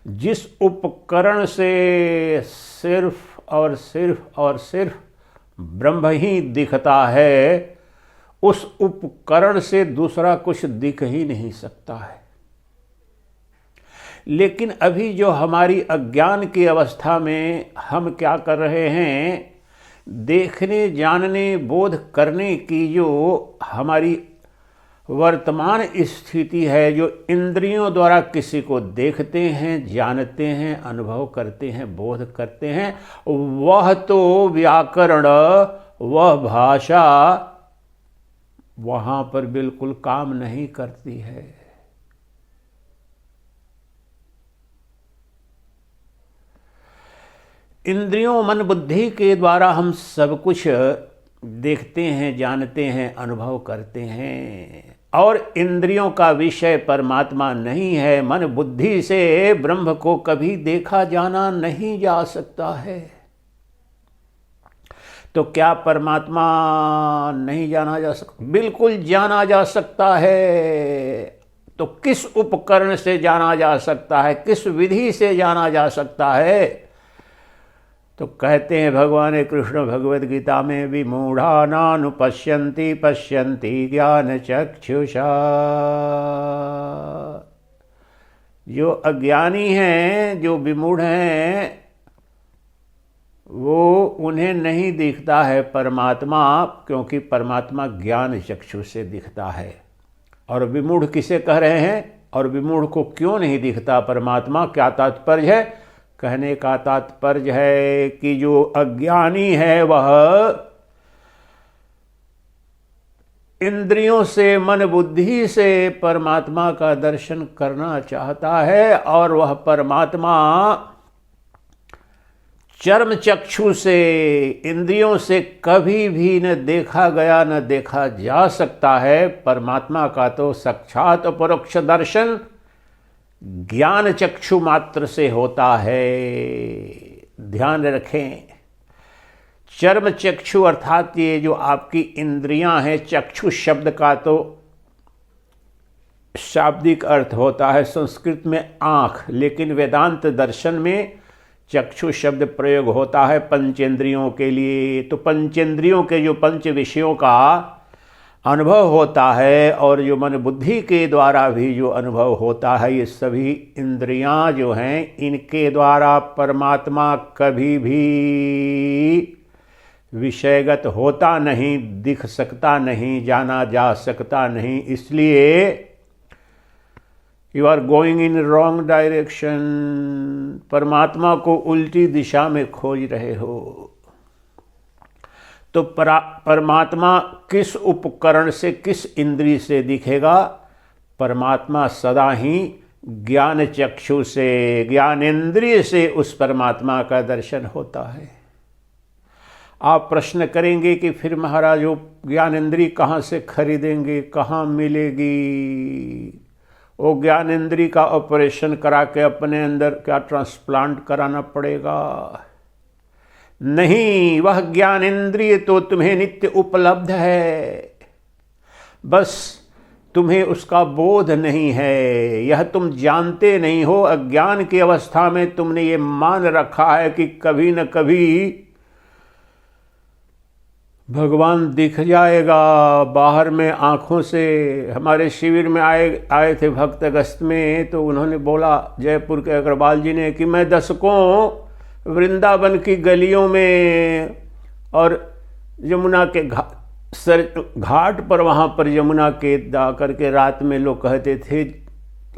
जिस उपकरण से सिर्फ और सिर्फ और सिर्फ ब्रह्म ही दिखता है, उस उपकरण से दूसरा कुछ दिख ही नहीं सकता है। लेकिन अभी जो हमारी अज्ञान की अवस्था में हम क्या कर रहे हैं, देखने, जानने, बोध करने की जो हमारी वर्तमान स्थिति है, जो इंद्रियों द्वारा किसी को देखते हैं, जानते हैं, अनुभव करते हैं, बोध करते हैं, वह तो व्याकरण, वह भाषा वहां पर बिल्कुल काम नहीं करती है। इंद्रियों, मन, बुद्धि के द्वारा हम सब कुछ देखते हैं, जानते हैं, अनुभव करते हैं, और इंद्रियों का विषय परमात्मा नहीं है। मन बुद्धि से ब्रह्म को कभी देखा जाना नहीं जा सकता है। तो क्या परमात्मा नहीं जाना जा सकता? बिल्कुल जाना जा सकता है। तो किस उपकरण से जाना जा सकता है, किस विधि से जाना जा सकता है? तो कहते हैं भगवान कृष्ण भगवद गीता में, विमूढ़ा नानुपश्यन्ति पश्यन्ति ज्ञान चक्षुषा। जो अज्ञानी हैं, जो विमूढ़ हैं, वो उन्हें नहीं दिखता है परमात्मा, क्योंकि परमात्मा ज्ञान चक्षु से दिखता है। और विमूढ़ किसे कह रहे हैं, और विमूढ़ को क्यों नहीं दिखता परमात्मा? क्या तात्पर्य है? कहने का तात्पर्य है कि जो अज्ञानी है वह इंद्रियों से, मन बुद्धि से परमात्मा का दर्शन करना चाहता है, और वह परमात्मा चर्म चक्षु से, इंद्रियों से कभी भी न देखा गया, न देखा जा सकता है। परमात्मा का तो साक्षात परोक्ष दर्शन ज्ञान चक्षु मात्र से होता है। ध्यान रखें, चर्म चक्षु अर्थात ये जो आपकी इंद्रियां हैं, चक्षु शब्द का तो शाब्दिक अर्थ होता है संस्कृत में आँख, लेकिन वेदांत दर्शन में चक्षु शब्द प्रयोग होता है पंचेंद्रियों के लिए। तो पंचेंद्रियों के जो पंच विषयों का अनुभव होता है, और जो मन बुद्धि के द्वारा भी जो अनुभव होता है, ये सभी इंद्रियां जो हैं, इनके द्वारा परमात्मा कभी भी विषयगत होता नहीं, दिख सकता नहीं, जाना जा सकता नहीं। इसलिए you are going in wrong direction. परमात्मा को उल्टी दिशा में खोज रहे हो। तो परमात्मा किस उपकरण से, किस इंद्रिय से दिखेगा? परमात्मा सदा ही ज्ञान चक्षु से, ज्ञानेंद्रिय से उस परमात्मा का दर्शन होता है। आप प्रश्न करेंगे कि फिर महाराज वो ज्ञानेंद्रिय कहाँ से खरीदेंगे, कहाँ मिलेगी? वो ज्ञानेंद्रिय का ऑपरेशन करा के अपने अंदर क्या ट्रांसप्लांट कराना पड़ेगा? नहीं, वह ज्ञानेंद्रिय तो तुम्हें नित्य उपलब्ध है, बस तुम्हें उसका बोध नहीं है। यह तुम जानते नहीं हो। अज्ञान की अवस्था में तुमने ये मान रखा है कि कभी न कभी भगवान दिख जाएगा बाहर में आँखों से। हमारे शिविर में आए थे भक्त अगस्त में, तो उन्होंने बोला, जयपुर के अग्रवाल जी ने, कि मैं दशकों वृंदावन की गलियों में और यमुना के घाट पर, वहाँ पर यमुना के जा करके रात में लोग कहते थे,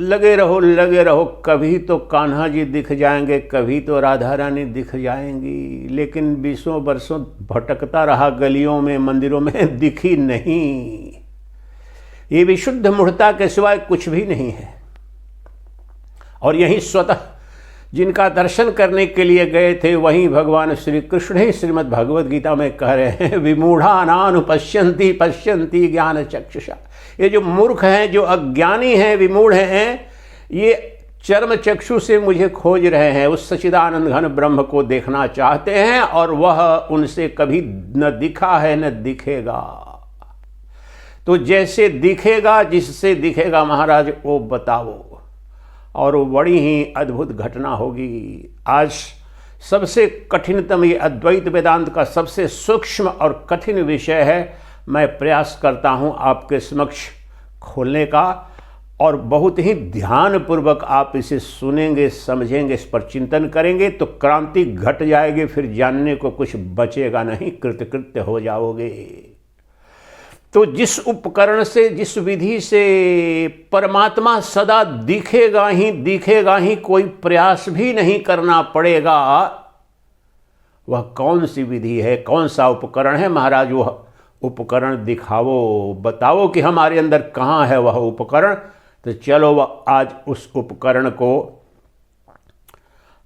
लगे रहो लगे रहो, कभी तो कान्हा जी दिख जाएंगे, कभी तो राधा रानी दिख जाएंगी। लेकिन 20 वर्षों भटकता रहा गलियों में, मंदिरों में, दिखी नहीं। ये विशुद्ध मूढ़ता के सिवाय कुछ भी नहीं है। और यही स्वतः जिनका दर्शन करने के लिए गए थे, वहीं भगवान श्री कृष्ण ही श्रीमद् भगवद गीता में कह रहे हैं, विमूढ़ा नानुपश्यन्ति पश्यन्ति ज्ञान चक्षुषा। ये जो मूर्ख हैं, जो अज्ञानी हैं, विमूढ़ हैं, ये चर्म चक्षु से मुझे खोज रहे हैं, उस सच्चिदानंद घन ब्रह्म को देखना चाहते हैं, और वह उनसे कभी न दिखा है न दिखेगा। तो जैसे दिखेगा, जिससे दिखेगा महाराज वो बताओ। और वो बड़ी ही अद्भुत घटना होगी। आज सबसे कठिनतम ये अद्वैत वेदांत का सबसे सूक्ष्म और कठिन विषय है। मैं प्रयास करता हूँ आपके समक्ष खोलने का, और बहुत ही ध्यानपूर्वक आप इसे सुनेंगे, समझेंगे, इस पर चिंतन करेंगे तो क्रांति घट जाएगी, फिर जानने को कुछ बचेगा नहीं, कृतकृत्य हो जाओगे। तो जिस उपकरण से, जिस विधि से परमात्मा सदा दिखेगा ही, कोई प्रयास भी नहीं करना पड़ेगा, वह कौन सी विधि है, कौन सा उपकरण है महाराज? वह उपकरण दिखाओ, बताओ कि हमारे अंदर कहाँ है वह उपकरण। तो चलो वह आज उस उपकरण को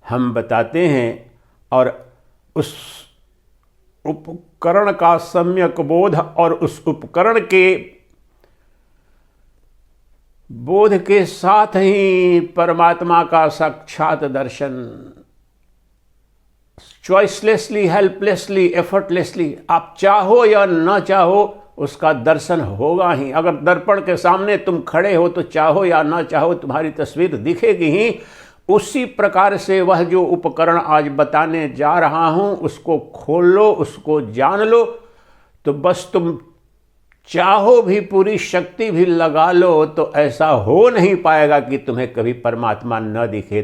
हम बताते हैं, और उस उपकरण का सम्यक बोध और उस उपकरण के बोध के साथ ही परमात्मा का साक्षात दर्शन, चॉइसलेसली, हेल्पलेसली, एफर्टलेसली, आप चाहो या ना चाहो उसका दर्शन होगा ही। अगर दर्पण के सामने तुम खड़े हो तो चाहो या ना चाहो तुम्हारी तस्वीर दिखेगी ही। उसी प्रकार से वह जो उपकरण आज बताने जा रहा हूं उसको खोल लो, उसको जान लो, तो बस तुम चाहो भी, पूरी शक्ति भी लगा लो तो ऐसा हो नहीं पाएगा कि तुम्हें कभी परमात्मा न दिखे।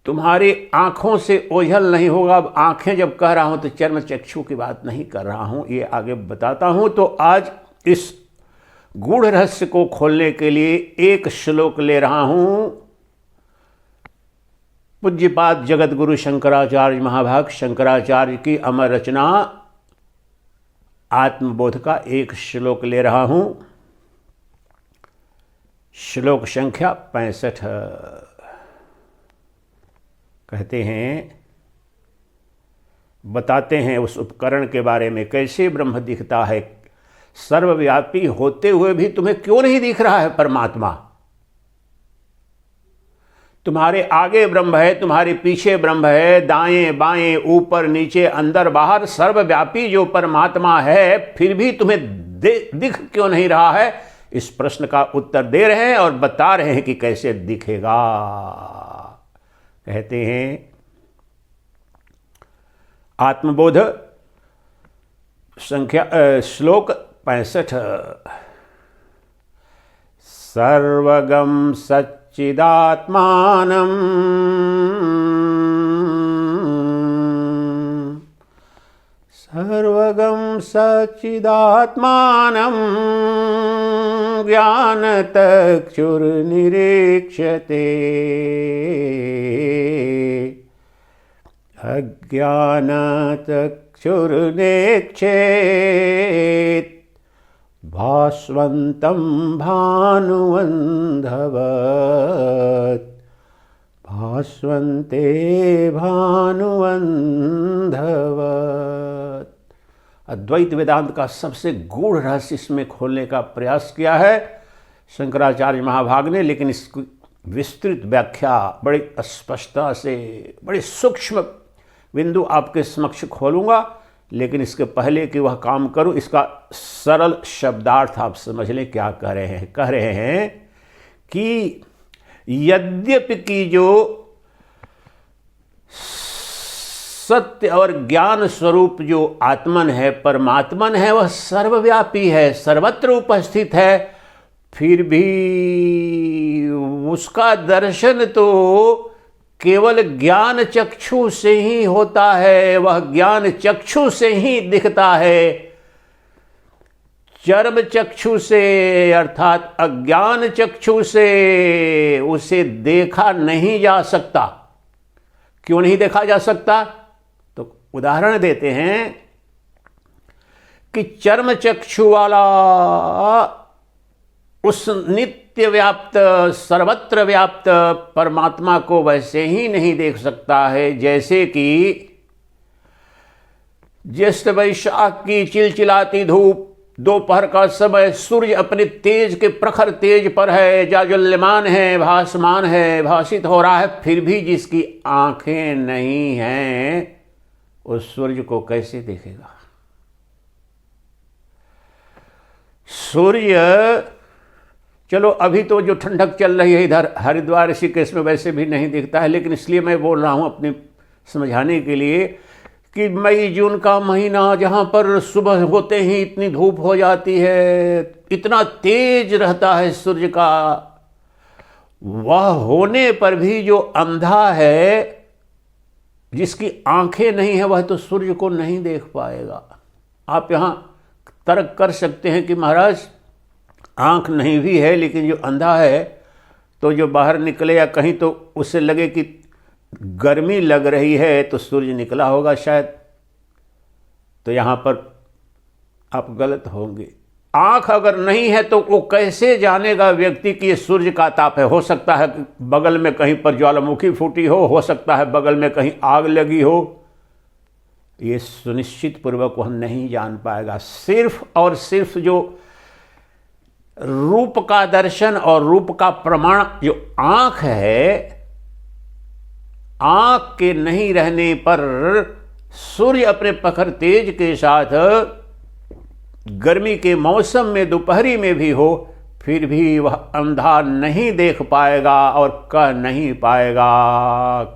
तुम्हारी आंखों से ओझल नहीं होगा। अब आंखें जब कह रहा हूं तो चर्म चक्षु की बात नहीं कर रहा हूं, ये आगे बताता हूं। तो आज इस गूढ़ रहस्य को खोलने के लिए एक श्लोक ले रहा हूं। पूज्यपाद जगत गुरु शंकराचार्य महाभाग शंकराचार्य की अमर रचना आत्मबोध का एक श्लोक ले रहा हूं। श्लोक संख्या 65। कहते हैं, बताते हैं उस उपकरण के बारे में, कैसे ब्रह्म दिखता है। सर्वव्यापी होते हुए भी तुम्हें क्यों नहीं दिख रहा है परमात्मा? तुम्हारे आगे ब्रह्म है, तुम्हारे पीछे ब्रह्म है, दाएं बाएं, ऊपर नीचे, अंदर बाहर, सर्वव्यापी जो परमात्मा है, फिर भी तुम्हें दिख क्यों नहीं रहा है? इस प्रश्न का उत्तर दे रहे हैं और बता रहे हैं कि कैसे दिखेगा। कहते हैं, आत्मबोध संख्या श्लोक 65। सर्वगम सच्चिदात्मानं सर्वगम सच्चिदात्मानं ज्ञानचक्षुर्निरीक्ष्यते अज्ञानचक्षुर्नेक्षेत् भास्वन्तं भानुवन्धवत् भास्वन्ते भानुवन्धवत्। अद्वैत वेदांत का सबसे गूढ़ रहस्य इसमें खोलने का प्रयास किया है शंकराचार्य महाभाग ने, लेकिन इसकी विस्तृत व्याख्या बड़ी स्पष्टता से, बड़ी सूक्ष्म बिंदु आपके समक्ष खोलूंगा। लेकिन इसके पहले कि वह काम करूं, इसका सरल शब्दार्थ आप समझ लें क्या कह रहे हैं। कह रहे हैं कि यद्यपि कि जो सत्य और ज्ञान स्वरूप जो आत्मन है, परमात्मन है, वह सर्वव्यापी है, सर्वत्र उपस्थित है, फिर भी उसका दर्शन तो केवल ज्ञान चक्षु से ही होता है। वह ज्ञान चक्षु से ही दिखता है, चर्म चक्षु से अर्थात अज्ञान चक्षु से उसे देखा नहीं जा सकता। क्यों नहीं देखा जा सकता? तो उदाहरण देते हैं कि चर्म चक्षु वाला उस नित्य व्याप्त, सर्वत्र व्याप्त परमात्मा को वैसे ही नहीं देख सकता है जैसे कि ज्येष्ठ वैशाख की चिलचिलाती धूप, दोपहर का समय, सूर्य अपने तेज के प्रखर तेज पर है, जाज्वल्यमान है, भासमान है, भासित हो रहा है, फिर भी जिसकी आंखें नहीं हैं उस सूर्य को कैसे देखेगा? चलो अभी तो जो ठंडक चल रही है इधर हरिद्वार ऋषिकेश में वैसे भी नहीं दिखता है, लेकिन इसलिए मैं बोल रहा हूँ अपने समझाने के लिए कि मई जून का महीना जहाँ पर सुबह होते ही इतनी धूप हो जाती है, इतना तेज रहता है सूर्य का, वह होने पर भी जो अंधा है, जिसकी आंखें नहीं है, वह तो सूर्य को नहीं देख पाएगा। आप यहाँ तर्क कर सकते हैं कि महाराज आंख नहीं भी है लेकिन जो अंधा है तो जो बाहर निकले या कहीं तो उसे लगे कि गर्मी लग रही है तो सूर्य निकला होगा शायद। तो यहाँ पर आप गलत होंगे। आंख अगर नहीं है तो वो कैसे जानेगा व्यक्ति कि ये सूर्य का ताप है। हो सकता है कि बगल में कहीं पर ज्वालामुखी फूटी हो सकता है बगल में कहीं आग लगी हो, ये सुनिश्चित पूर्वक वह नहीं जान पाएगा। सिर्फ और सिर्फ जो रूप का दर्शन और रूप का प्रमाण जो आंख है, आंख के नहीं रहने पर सूर्य अपने प्रखर तेज के साथ गर्मी के मौसम में दोपहरी में भी हो फिर भी वह अंधा नहीं देख पाएगा और कह नहीं पाएगा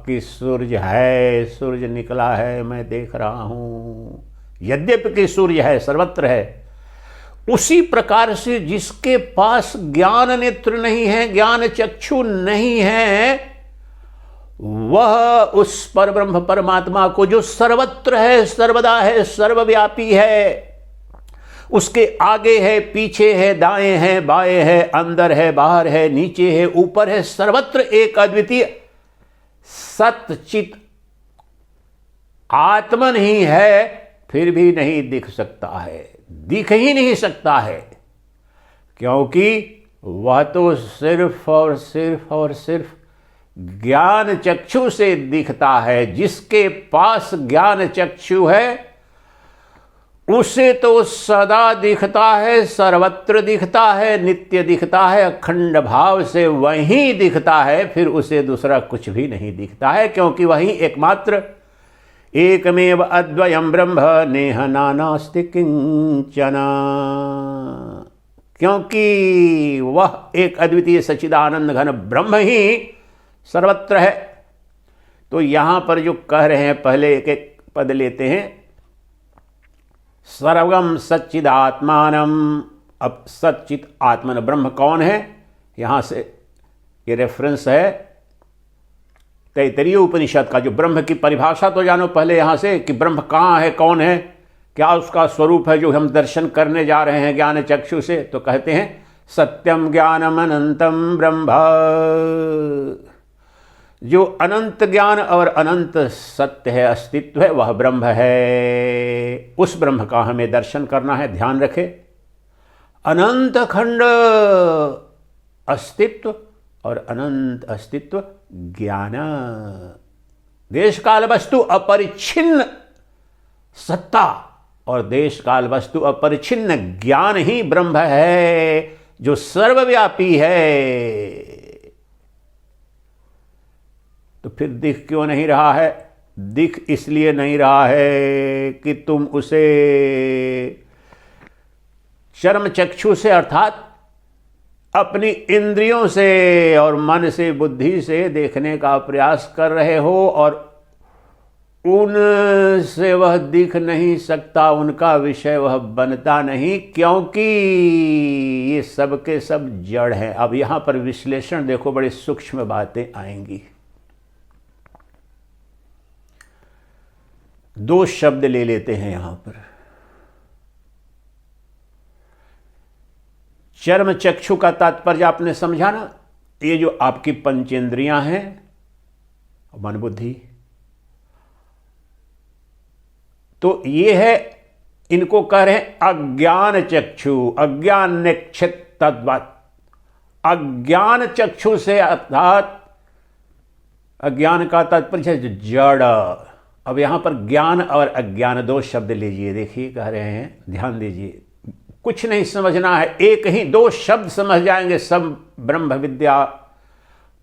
कि सूर्य है, सूर्य निकला है, मैं देख रहा हूं। यद्यपि कि सूर्य है, सर्वत्र है। उसी प्रकार से जिसके पास ज्ञान नेत्र नहीं है, ज्ञान चक्षु नहीं है, वह उस परब्रह्म परमात्मा को जो सर्वत्र है, सर्वदा है, सर्वव्यापी है, उसके आगे है, पीछे है, दाएं है, बाएं है, अंदर है, बाहर है, नीचे है, ऊपर है, सर्वत्र एक अद्वितीय सच्चित आत्मन ही है, फिर भी नहीं दिख सकता है, दिख ही नहीं सकता है, क्योंकि वह तो सिर्फ और सिर्फ और सिर्फ ज्ञान चक्षु से दिखता है। जिसके पास ज्ञान चक्षु है उसे तो सदा दिखता है, सर्वत्र दिखता है, नित्य दिखता है, अखंड भाव से वही दिखता है, फिर उसे दूसरा कुछ भी नहीं दिखता है, क्योंकि वही एकमात्र एकमेव अद्वयं ब्रह्म नेह नानास्ति किंचन, क्योंकि वह एक अद्वितीय सच्चिदानंद घन ब्रह्म ही सर्वत्र है। तो यहां पर जो कह रहे हैं, पहले एक एक पद लेते हैं। सर्वम सच्चिदात्मानम, अब सच्चित आत्मन ब्रह्म कौन है, यहां से ये रेफरेंस है तैतरीय उपनिषद का। जो ब्रह्म की परिभाषा तो जानो पहले यहां से कि ब्रह्म कहाँ है, कौन है, क्या उसका स्वरूप है, जो हम दर्शन करने जा रहे हैं ज्ञान चक्षु से। तो कहते हैं सत्यम ज्ञानम अनंतम ब्रह्म, जो अनंत ज्ञान और अनंत सत्य है, अस्तित्व है, वह ब्रह्म है। उस ब्रह्म का हमें दर्शन करना है, ध्यान रखे। अनंत खंड अस्तित्व और अनंत अस्तित्व ज्ञान, देश काल वस्तु अपरिच्छिन्न सत्ता और देश काल वस्तु अपरिच्छिन्न ज्ञान ही ब्रह्म है, जो सर्वव्यापी है। तो फिर दिख क्यों नहीं रहा है? दिख इसलिए नहीं रहा है कि तुम उसे चर्म चक्षु से अर्थात अपनी इंद्रियों से और मन से, बुद्धि से देखने का प्रयास कर रहे हो, और उनसे वह दिख नहीं सकता, उनका विषय वह बनता नहीं, क्योंकि ये सब के सब जड़ हैं। अब यहां पर विश्लेषण देखो, बड़ी सूक्ष्म बातें आएंगी। दो शब्द ले लेते हैं यहां पर। चर्म चक्षु का तात्पर्य आपने समझा ना, ये जो आपकी पंचेंद्रियां हैं, मन बुद्धि, तो ये है, इनको कह रहे हैं अज्ञान चक्षु, अज्ञान निक्षित तद्वत्। अज्ञान चक्षु से अर्थात अज्ञान का तात्पर्य जड़। अब यहां पर ज्ञान और अज्ञान दो शब्द लीजिए, देखिए कह रहे हैं, ध्यान दीजिए, कुछ नहीं समझना है, एक ही दो शब्द समझ जाएंगे, सब ब्रह्म विद्या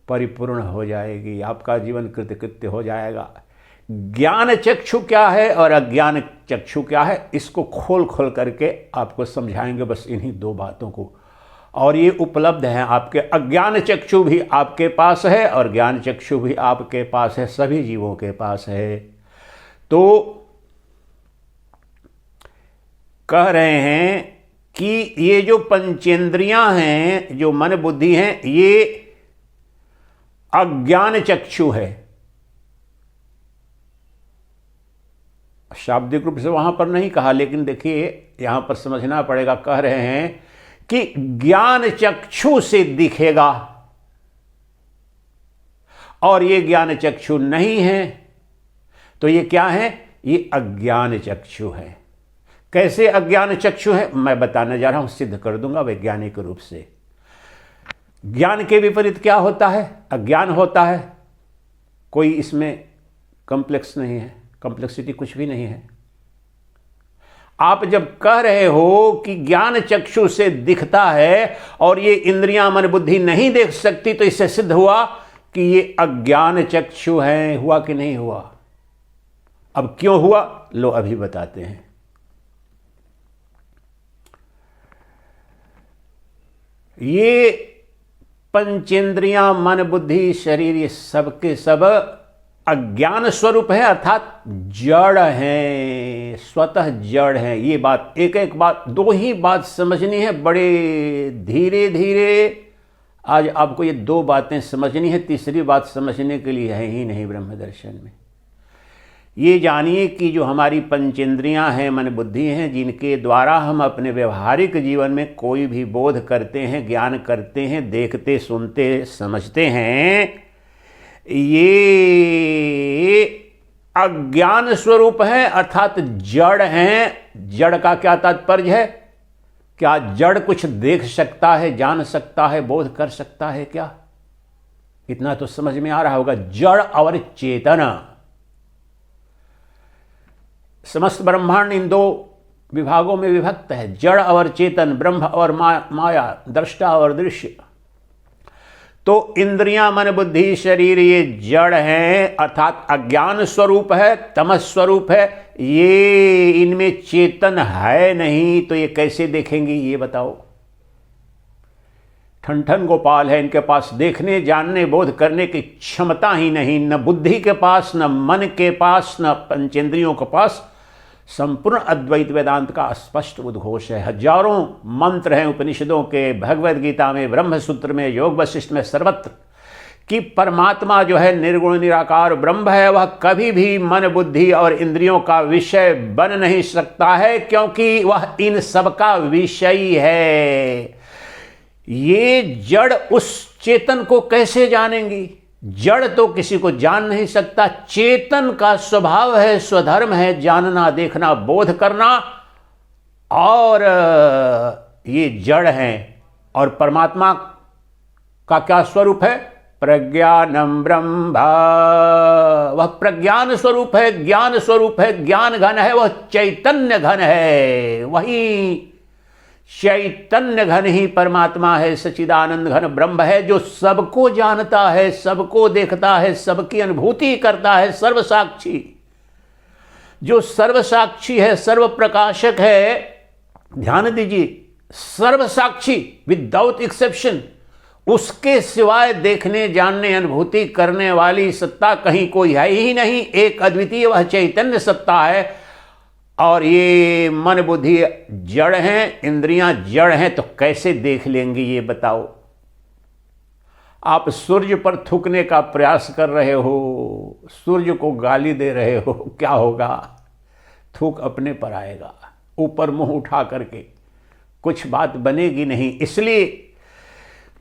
परिपूर्ण हो जाएगी, आपका जीवन कृतकृत्य हो जाएगा। ज्ञान चक्षु क्या है और अज्ञान चक्षु क्या है, इसको खोल खोल करके आपको समझाएंगे, बस इन्हीं दो बातों को। और ये उपलब्ध है आपके अज्ञान चक्षु भी आपके पास है और ज्ञान चक्षु भी आपके पास है, सभी जीवों के पास है। तो कह रहे हैं कि ये जो पंचेंद्रियां हैं, जो मन बुद्धि हैं, ये अज्ञान चक्षु है। शाब्दिक रूप से वहां पर नहीं कहा, लेकिन देखिए यहां पर समझना पड़ेगा। कह रहे हैं कि ज्ञान चक्षु से दिखेगा और ये ज्ञान चक्षु नहीं है, तो ये क्या है? ये अज्ञान चक्षु है। कैसे अज्ञान चक्षु है मैं बताने जा रहा हूं, सिद्ध कर दूंगा वैज्ञानिक रूप से। ज्ञान के विपरीत क्या होता है? अज्ञान होता है। कोई इसमें कॉम्प्लेक्स नहीं है, कॉम्प्लेक्सिटी कुछ भी नहीं है। आप जब कह रहे हो कि ज्ञान चक्षु से दिखता है और ये इंद्रियां मन बुद्धि नहीं देख सकती, तो इससे सिद्ध हुआ कि ये अज्ञान चक्षु हैं। हुआ कि नहीं हुआ? अब क्यों हुआ लो अभी बताते हैं। ये पंचेंद्रियां मन बुद्धि शरीर ये सब के सब अज्ञान स्वरूप है, अर्थात जड़ हैं, स्वतः जड़ हैं। ये बात एक एक बात, दो ही बात समझनी है, बड़े धीरे धीरे। आज आपको ये दो बातें समझनी है, तीसरी बात समझने के लिए है ही नहीं ब्रह्म दर्शन में। ये जानिए कि जो हमारी पंचेंद्रियां हैं, मन बुद्धि हैं, जिनके द्वारा हम अपने व्यवहारिक जीवन में कोई भी बोध करते हैं, ज्ञान करते हैं, देखते सुनते समझते हैं, ये अज्ञान स्वरूप है, अर्थात जड़ हैं। जड़ का क्या तात्पर्य है? क्या जड़ कुछ देख सकता है, जान सकता है, बोध कर सकता है क्या? इतना तो समझ में आ रहा होगा। जड़ और चेतना, समस्त ब्रह्मांड इन दो विभागों में विभक्त है, जड़ और चेतन, ब्रह्म और माया, दृष्टा और दृश्य। तो इंद्रियां मन बुद्धि शरीर ये जड़ हैं, अर्थात अज्ञान स्वरूप है, तमस स्वरूप है। ये इनमें चेतन है नहीं, तो ये कैसे देखेंगी ये बताओ? ठन गोपाल है, इनके पास देखने जानने बोध करने की क्षमता ही नहीं, न बुद्धि के पास, न मन के पास, न पंचेंद्रियों के पास। संपूर्ण अद्वैत वेदांत का स्पष्ट उद्घोष है। हजारों मंत्र हैं उपनिषदों के, भगवद गीता में, ब्रह्म सूत्र में, योग वशिष्ठ में, सर्वत्र कि परमात्मा जो है निर्गुण निराकार ब्रह्म है, वह कभी भी मन बुद्धि और इंद्रियों का विषय बन नहीं सकता है, क्योंकि वह इन सब का विषय है। ये जड़ उस चेतन को कैसे जानेंगी? जड़ तो किसी को जान नहीं सकता। चेतन का स्वभाव है, स्वधर्म है, जानना, देखना, बोध करना। और ये जड़ हैं। और परमात्मा का क्या स्वरूप है? प्रज्ञानम ब्रह्म। वह प्रज्ञान स्वरूप है, ज्ञान स्वरूप है, ज्ञान घन है, वह चैतन्य घन है। वही चैतन्य घन ही परमात्मा है, सच्चिदानंद घन ब्रह्म है, जो सबको जानता है, सबको देखता है, सबकी अनुभूति करता है, सर्वसाक्षी। जो सर्वसाक्षी है, सर्व प्रकाशक है। ध्यान दीजिए, सर्वसाक्षी विदाउट एक्सेप्शन। उसके सिवाय देखने जानने अनुभूति करने वाली सत्ता कहीं कोई है ही नहीं। एक अद्वितीय वह चैतन्य सत्ता है। और ये मन बुद्धि जड़ हैं, इंद्रियां जड़ हैं, तो कैसे देख लेंगे ये बताओ? आप सूर्य पर थूकने का प्रयास कर रहे हो, सूर्य को गाली दे रहे हो, क्या होगा? थूक अपने पर आएगा, ऊपर मुंह उठा करके, कुछ बात बनेगी नहीं। इसलिए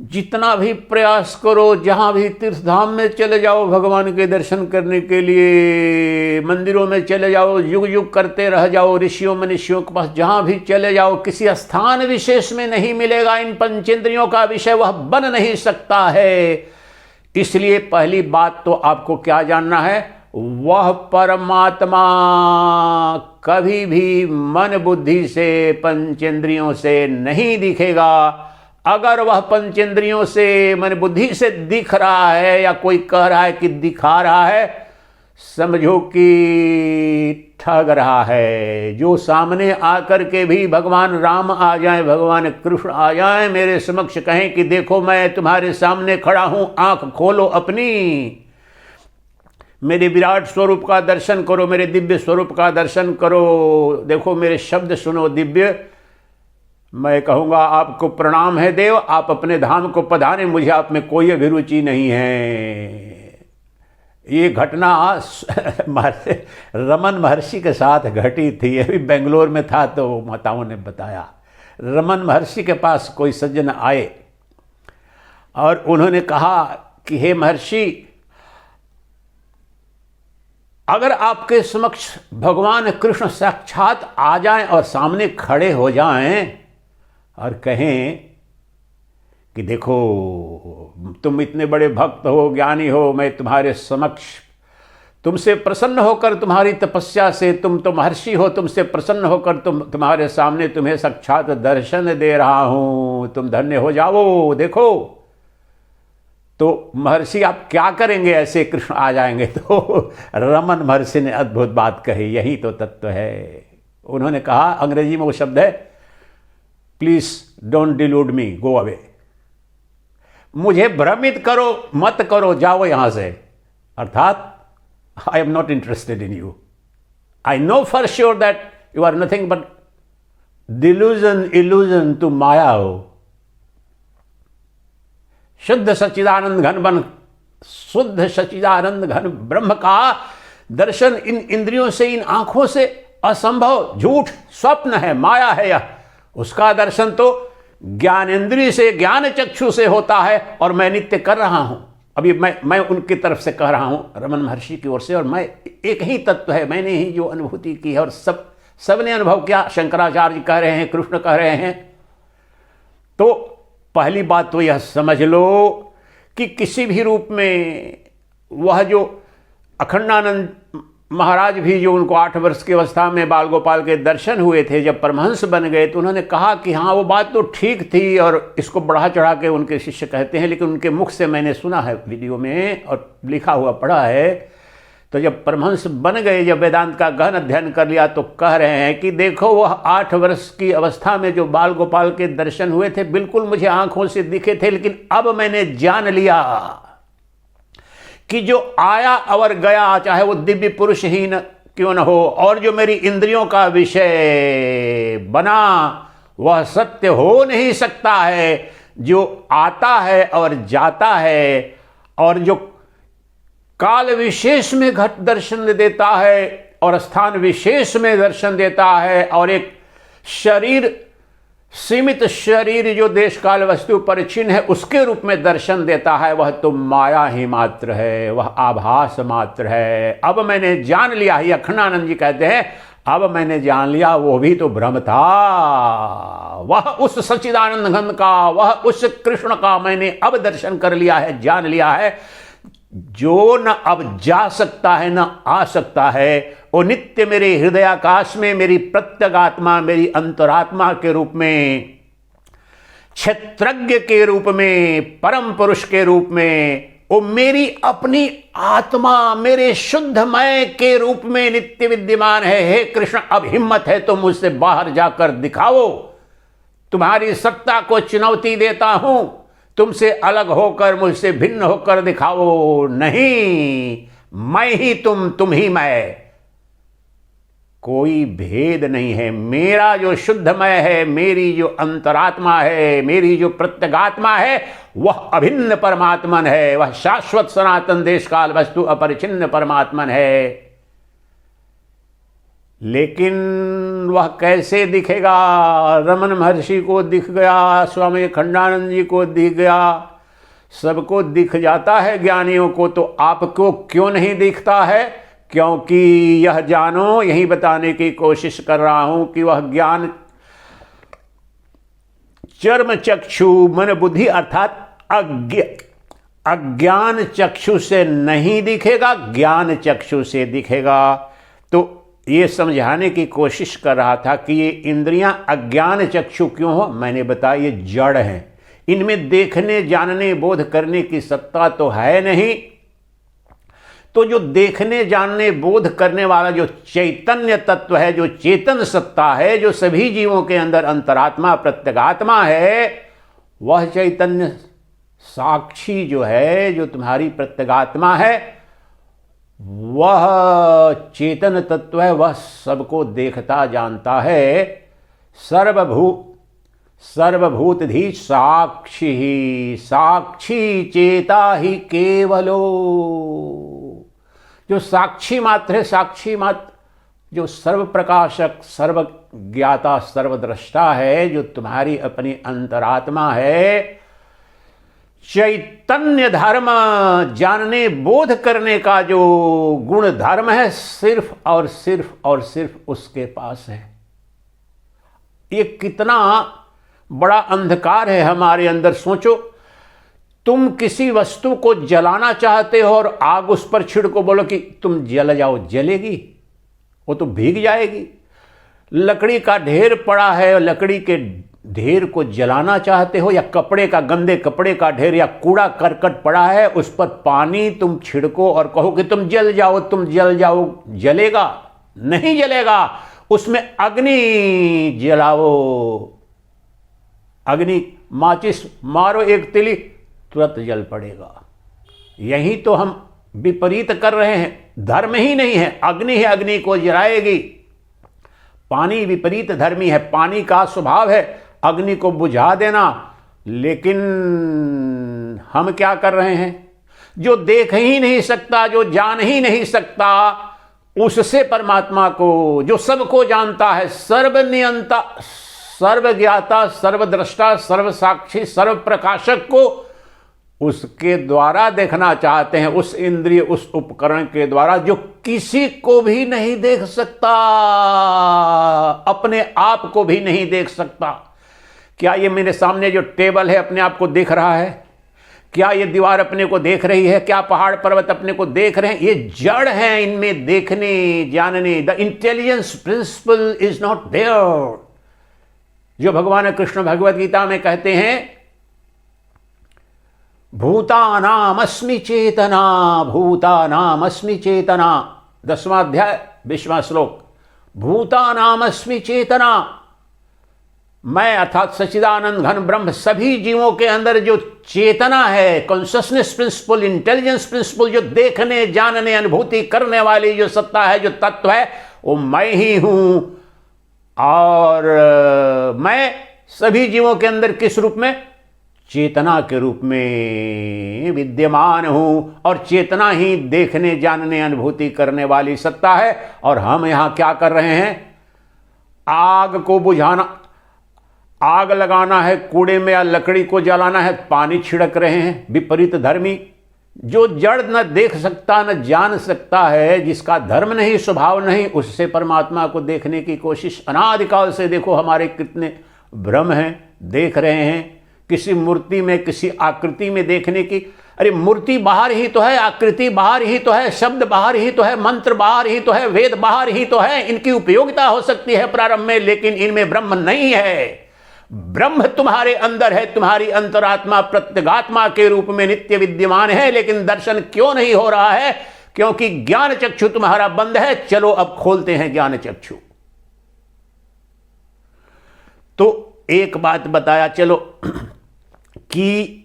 जितना भी प्रयास करो, जहां भी तीर्थ धाम में चले जाओ भगवान के दर्शन करने के लिए, मंदिरों में चले जाओ, युग युग करते रह जाओ, ऋषियों मनुष्यों के पास जहां भी चले जाओ, किसी स्थान विशेष में नहीं मिलेगा इन पंचेंद्रियों का विषय, वह बन नहीं सकता है। इसलिए पहली बात तो आपको क्या जानना है? वह परमात्मा कभी भी मन बुद्धि से, पंचेंद्रियों से नहीं दिखेगा। अगर वह पंचेंद्रियों से, मन बुद्धि से दिख रहा है, या कोई कह रहा है कि दिखा रहा है, समझो कि ठग रहा है। जो सामने आकर के भी भगवान राम आ जाएं, भगवान कृष्ण आ जाएं, मेरे समक्ष कहें कि देखो मैं तुम्हारे सामने खड़ा हूं, आंख खोलो अपनी, मेरे विराट स्वरूप का दर्शन करो, मेरे दिव्य स्वरूप का दर्शन करो, देखो मेरे शब्द सुनो दिव्य, मैं कहूँगा आपको प्रणाम है देव, आप अपने धाम को पधारें, मुझे आप में कोई अभिरुचि नहीं है। ये घटना रमन महर्षि के साथ घटी थी। अभी बेंगलोर में था तो माताओं ने बताया, रमन महर्षि के पास कोई सज्जन आए और उन्होंने कहा कि हे महर्षि, अगर आपके समक्ष भगवान कृष्ण साक्षात आ जाएं और सामने खड़े हो जाएं और कहें कि देखो तुम इतने बड़े भक्त हो, ज्ञानी हो, मैं तुम्हारे समक्ष तुमसे प्रसन्न होकर, तुम्हारी तपस्या से, तुम तो महर्षि हो, तुमसे प्रसन्न होकर तुम्हारे सामने तुम्हें साक्षात दर्शन दे रहा हूं, तुम धन्य हो जाओ, देखो। तो महर्षि आप क्या करेंगे ऐसे कृष्ण आ जाएंगे? तो रमन महर्षि ने अद्भुत बात कही, यही तो तत्व है। उन्होंने कहा, अंग्रेजी में वो शब्द है, please don't delude me, go away, मुझे भ्रमित करो मत करो, जाओ यहां से। अर्थात I am not interested in you, I know for sure that you are nothing but delusion, illusion, तुम माया हो। शुद्ध सच्चिदानंद घन बन, शुद्ध सच्चिदानंद घन ब्रह्म का दर्शन इन इंद्रियों से, इन आंखों से असंभव, झूठ, स्वप्न है, माया है यह। उसका दर्शन तो ज्ञानेंद्रिय से, ज्ञान चक्षु से होता है और मैं नित्य कर रहा हूं। अभी मैं उनकी तरफ से कह रहा हूं, रमन महर्षि की ओर से, और मैं एक ही तत्व है, मैंने ही जो अनुभूति की है और सबने अनुभव किया। शंकराचार्य कह रहे हैं, कृष्ण कह रहे हैं। तो पहली बात तो यह समझ लो कि किसी भी रूप में वह जो अखंडानंद महाराज भी, जो उनको 8 वर्ष की अवस्था में बाल गोपाल के दर्शन हुए थे, जब परमहंस बन गए तो उन्होंने कहा कि हाँ वो बात तो ठीक थी, और इसको बढ़ा चढ़ा के उनके शिष्य कहते हैं, लेकिन उनके मुख से मैंने सुना है वीडियो में और लिखा हुआ पढ़ा है। तो जब परमहंस बन गए, जब वेदांत का गहन अध्ययन कर लिया, तो कह रहे हैं कि देखो वह 8 वर्ष की अवस्था में जो बाल गोपाल के दर्शन हुए थे, बिल्कुल मुझे आंखों से दिखे थे, लेकिन अब मैंने जान लिया कि जो आया और गया, चाहे वो दिव्य पुरुष ही न क्यों न हो, और जो मेरी इंद्रियों का विषय बना, वह सत्य हो नहीं सकता है। जो आता है और जाता है, और जो काल विशेष में घट दर्शन देता है और स्थान विशेष में दर्शन देता है, और एक शरीर, सीमित शरीर जो देश काल वस्तु परिचिन है, उसके रूप में दर्शन देता है, वह तो माया ही मात्र है, वह आभास मात्र है। अब मैंने जान लिया, ही अखंडानंद जी कहते हैं, अब मैंने जान लिया वो भी तो भ्रम था। वह उस सच्चिदानंद घन का, वह उस कृष्ण का मैंने अब दर्शन कर लिया है, जान लिया है, जो न अब जा सकता है न आ सकता है। वो नित्य मेरे हृदयाकाश में, मेरी प्रत्यगात्मा, मेरी अंतरात्मा के रूप में, क्षेत्रज्ञ के रूप में, परम पुरुष के रूप में, वो मेरी अपनी आत्मा, मेरे शुद्ध मय के रूप में नित्य विद्यमान है। हे कृष्ण, अब हिम्मत है तो मुझसे बाहर जाकर दिखाओ, तुम्हारी सत्ता को चुनौती देता हूं, तुमसे अलग होकर, मुझसे भिन्न होकर दिखाओ। नहीं, मैं ही तुम ही मैं, कोई भेद नहीं है। मेरा जो शुद्धमय है, मेरी जो अंतरात्मा है, मेरी जो प्रत्यगात्मा है, वह अभिन्न परमात्मन है, वह शाश्वत सनातन देश काल वस्तु अपरिचिन्न परमात्मन है। लेकिन वह कैसे दिखेगा? रमन महर्षि को दिख गया, स्वामी अखंडानंद जी को दिख गया, सबको दिख जाता है ज्ञानियों को, तो आपको क्यों नहीं दिखता है? क्योंकि यह जानो, यही बताने की कोशिश कर रहा हूं कि वह ज्ञान चर्म चक्षु मन बुद्धि अर्थात अज्ञान चक्षु से नहीं दिखेगा, ज्ञान चक्षु से दिखेगा। तो ये समझाने की कोशिश कर रहा था कि ये इंद्रियां अज्ञान चक्षु क्यों हो। मैंने बताया ये जड़ हैं, इनमें देखने, जानने, बोध करने की सत्ता तो है नहीं। तो जो देखने जानने बोध करने वाला जो चैतन्य तत्व है, जो चेतन सत्ता है, जो सभी जीवों के अंदर अंतरात्मा प्रत्यगात्मा है, वह चैतन्य साक्षी जो है, जो तुम्हारी प्रत्यगात्मा है, वह चेतन तत्व है, वह सबको देखता जानता है। सर्वभूतधि साक्षी ही, साक्षी चेता ही केवलो। जो साक्षी मात्र है, साक्षी मात्र जो सर्व प्रकाशक, सर्व ज्ञाता, सर्वद्रष्टा है, जो तुम्हारी अपनी अंतरात्मा है, चैतन्य धर्म जानने बोध करने का जो गुण धर्म है, सिर्फ और सिर्फ और सिर्फ उसके पास है। ये कितना बड़ा अंधकार है हमारे अंदर। सोचो, तुम किसी वस्तु को जलाना चाहते हो और आग उस पर छिड़को, बोलो कि तुम जल जाओ, जलेगी? वो तो भीग जाएगी। लकड़ी का ढेर पड़ा है और लकड़ी के ढेर को जलाना चाहते हो, या कपड़े का, गंदे कपड़े का ढेर या कूड़ा करकट पड़ा है, उस पर पानी तुम छिड़को और कहो कि तुम जल जाओ, तुम जल जाओ, जलेगा? नहीं जलेगा। उसमें अग्नि जलाओ, अग्नि माचिस मारो एक तिली, तुरंत जल पड़ेगा। यही तो हम विपरीत कर रहे हैं। धर्म ही नहीं है, अग्नि ही अग्नि को जलाएगी। पानी विपरीत धर्मी है, पानी का स्वभाव है अग्नि को बुझा देना। लेकिन हम क्या कर रहे हैं? जो देख ही नहीं सकता, जो जान ही नहीं सकता, उससे परमात्मा को, जो सबको जानता है, सर्वनियंता, सर्वज्ञाता, सर्वद्रष्टा, सर्वसाक्षी, सर्व प्रकाशक को उसके द्वारा देखना चाहते हैं, उस इंद्रिय, उस उपकरण के द्वारा जो किसी को भी नहीं देख सकता, अपने आप को भी नहीं देख सकता। क्या ये मेरे सामने जो टेबल है अपने आप को देख रहा है? क्या ये दीवार अपने को देख रही है? क्या पहाड़ पर्वत अपने को देख रहे हैं? ये जड़ है, इनमें देखने जानने, the intelligence principle is not there. जो भगवान कृष्ण भगवद गीता में कहते हैं, भूतानामस्मि चेतना, भूतानामस्मि चेतना, 10वां अध्याय 20वां श्लोक। भूतानामस्मि चेतना, मैं अर्थात सच्चिदानंद घन ब्रह्म सभी जीवों के अंदर जो चेतना है, कॉन्शियसनेस प्रिंसिपल, इंटेलिजेंस प्रिंसिपल, जो देखने जानने अनुभूति करने वाली जो सत्ता है, जो तत्व है, वो मैं ही हूं। और मैं सभी जीवों के अंदर किस रूप में? चेतना के रूप में विद्यमान हूं। और चेतना ही देखने जानने अनुभूति करने वाली सत्ता है। और हम यहां क्या कर रहे हैं? आग को बुझाना, आग लगाना है, कूड़े में या लकड़ी को जलाना है, पानी छिड़क रहे हैं। विपरीत धर्मी, जो जड़ न देख सकता न जान सकता है, जिसका धर्म नहीं, स्वभाव नहीं, उससे परमात्मा को देखने की कोशिश अनादिकाल से देखो हमारे कितने भ्रम हैं, देख रहे हैं। किसी मूर्ति में, किसी आकृति में देखने की, अरे मूर्ति बाहर ही तो है, आकृति बाहर ही तो है, शब्द बाहर ही तो है, मंत्र बाहर ही तो है, वेद बाहर ही तो है। इनकी उपयोगिता हो सकती है प्रारंभ में, लेकिन इनमें ब्रह्म नहीं है। ब्रह्म तुम्हारे अंदर है, तुम्हारी अंतरात्मा प्रत्यगात्मा के रूप में नित्य विद्यमान है। लेकिन दर्शन क्यों नहीं हो रहा है? क्योंकि ज्ञान चक्षु तुम्हारा बंद है। चलो अब खोलते हैं ज्ञान चक्षु। तो एक बात बताया चलो कि,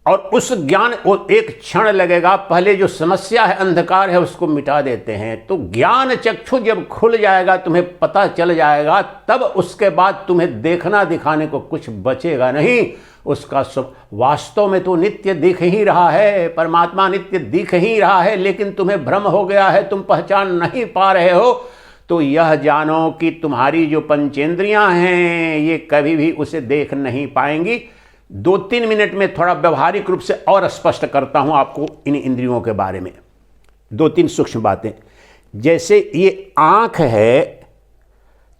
और उस ज्ञान, वो एक क्षण लगेगा, पहले जो समस्या है, अंधकार है, उसको मिटा देते हैं। तो ज्ञान चक्षु जब खुल जाएगा, तुम्हें पता चल जाएगा, तब उसके बाद तुम्हें देखना दिखाने को कुछ बचेगा नहीं। उसका सब वास्तव में तो नित्य दिख ही रहा है, परमात्मा नित्य दिख ही रहा है, लेकिन तुम्हें भ्रम हो गया है, तुम पहचान नहीं पा रहे हो। तो यह जानो कि तुम्हारी जो पंचेंद्रियां हैं, ये कभी भी उसे देख नहीं पाएंगी। 2-3 मिनट में थोड़ा व्यवहारिक रूप से और स्पष्ट करता हूं आपको इन इंद्रियों के बारे में। 2-3 सूक्ष्म बातें। जैसे ये आंख है,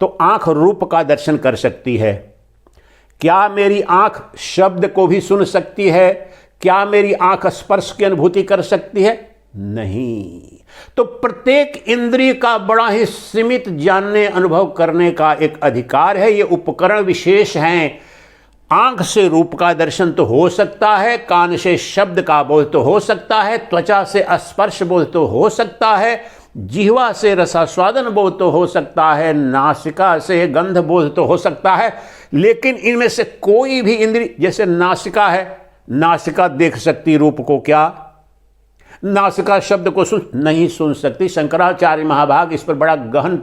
तो आंख रूप का दर्शन कर सकती है। क्या मेरी आंख शब्द को भी सुन सकती है? क्या मेरी आंख स्पर्श की अनुभूति कर सकती है? नहीं। तो प्रत्येक इंद्रिय का बड़ा ही सीमित जानने, अनुभव करने का एक अधिकार है। ये उपकरण विशेष हैं। आंख से रूप का दर्शन तो हो सकता है, कान से शब्द का बोध तो हो सकता है, त्वचा से स्पर्श बोध तो हो सकता है, जिह्वा से रसास्वादन बोध तो हो सकता है, नासिका से गंध बोध तो हो सकता है, लेकिन इनमें से कोई भी इंद्रिय, जैसे नासिका है, नासिका देख सकती रूप को क्या? नासिका शब्द को नहीं सुन सकती। शंकराचार्य महाभाग इस पर बड़ा गहन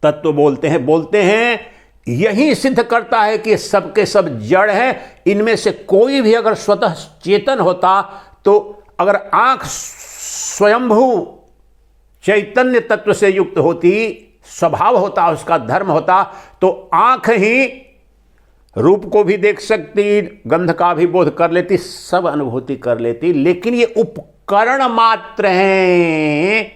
तत्व बोलते हैं यही सिद्ध करता है कि सबके सब जड़ है। इनमें से कोई भी अगर स्वतः चेतन होता तो अगर आंख स्वयंभू चैतन्य तत्व से युक्त होती, स्वभाव होता, उसका धर्म होता, तो आंख ही रूप को भी देख सकती, गंध का भी बोध कर लेती, सब अनुभूति कर लेती। लेकिन ये उपकरण मात्र हैं।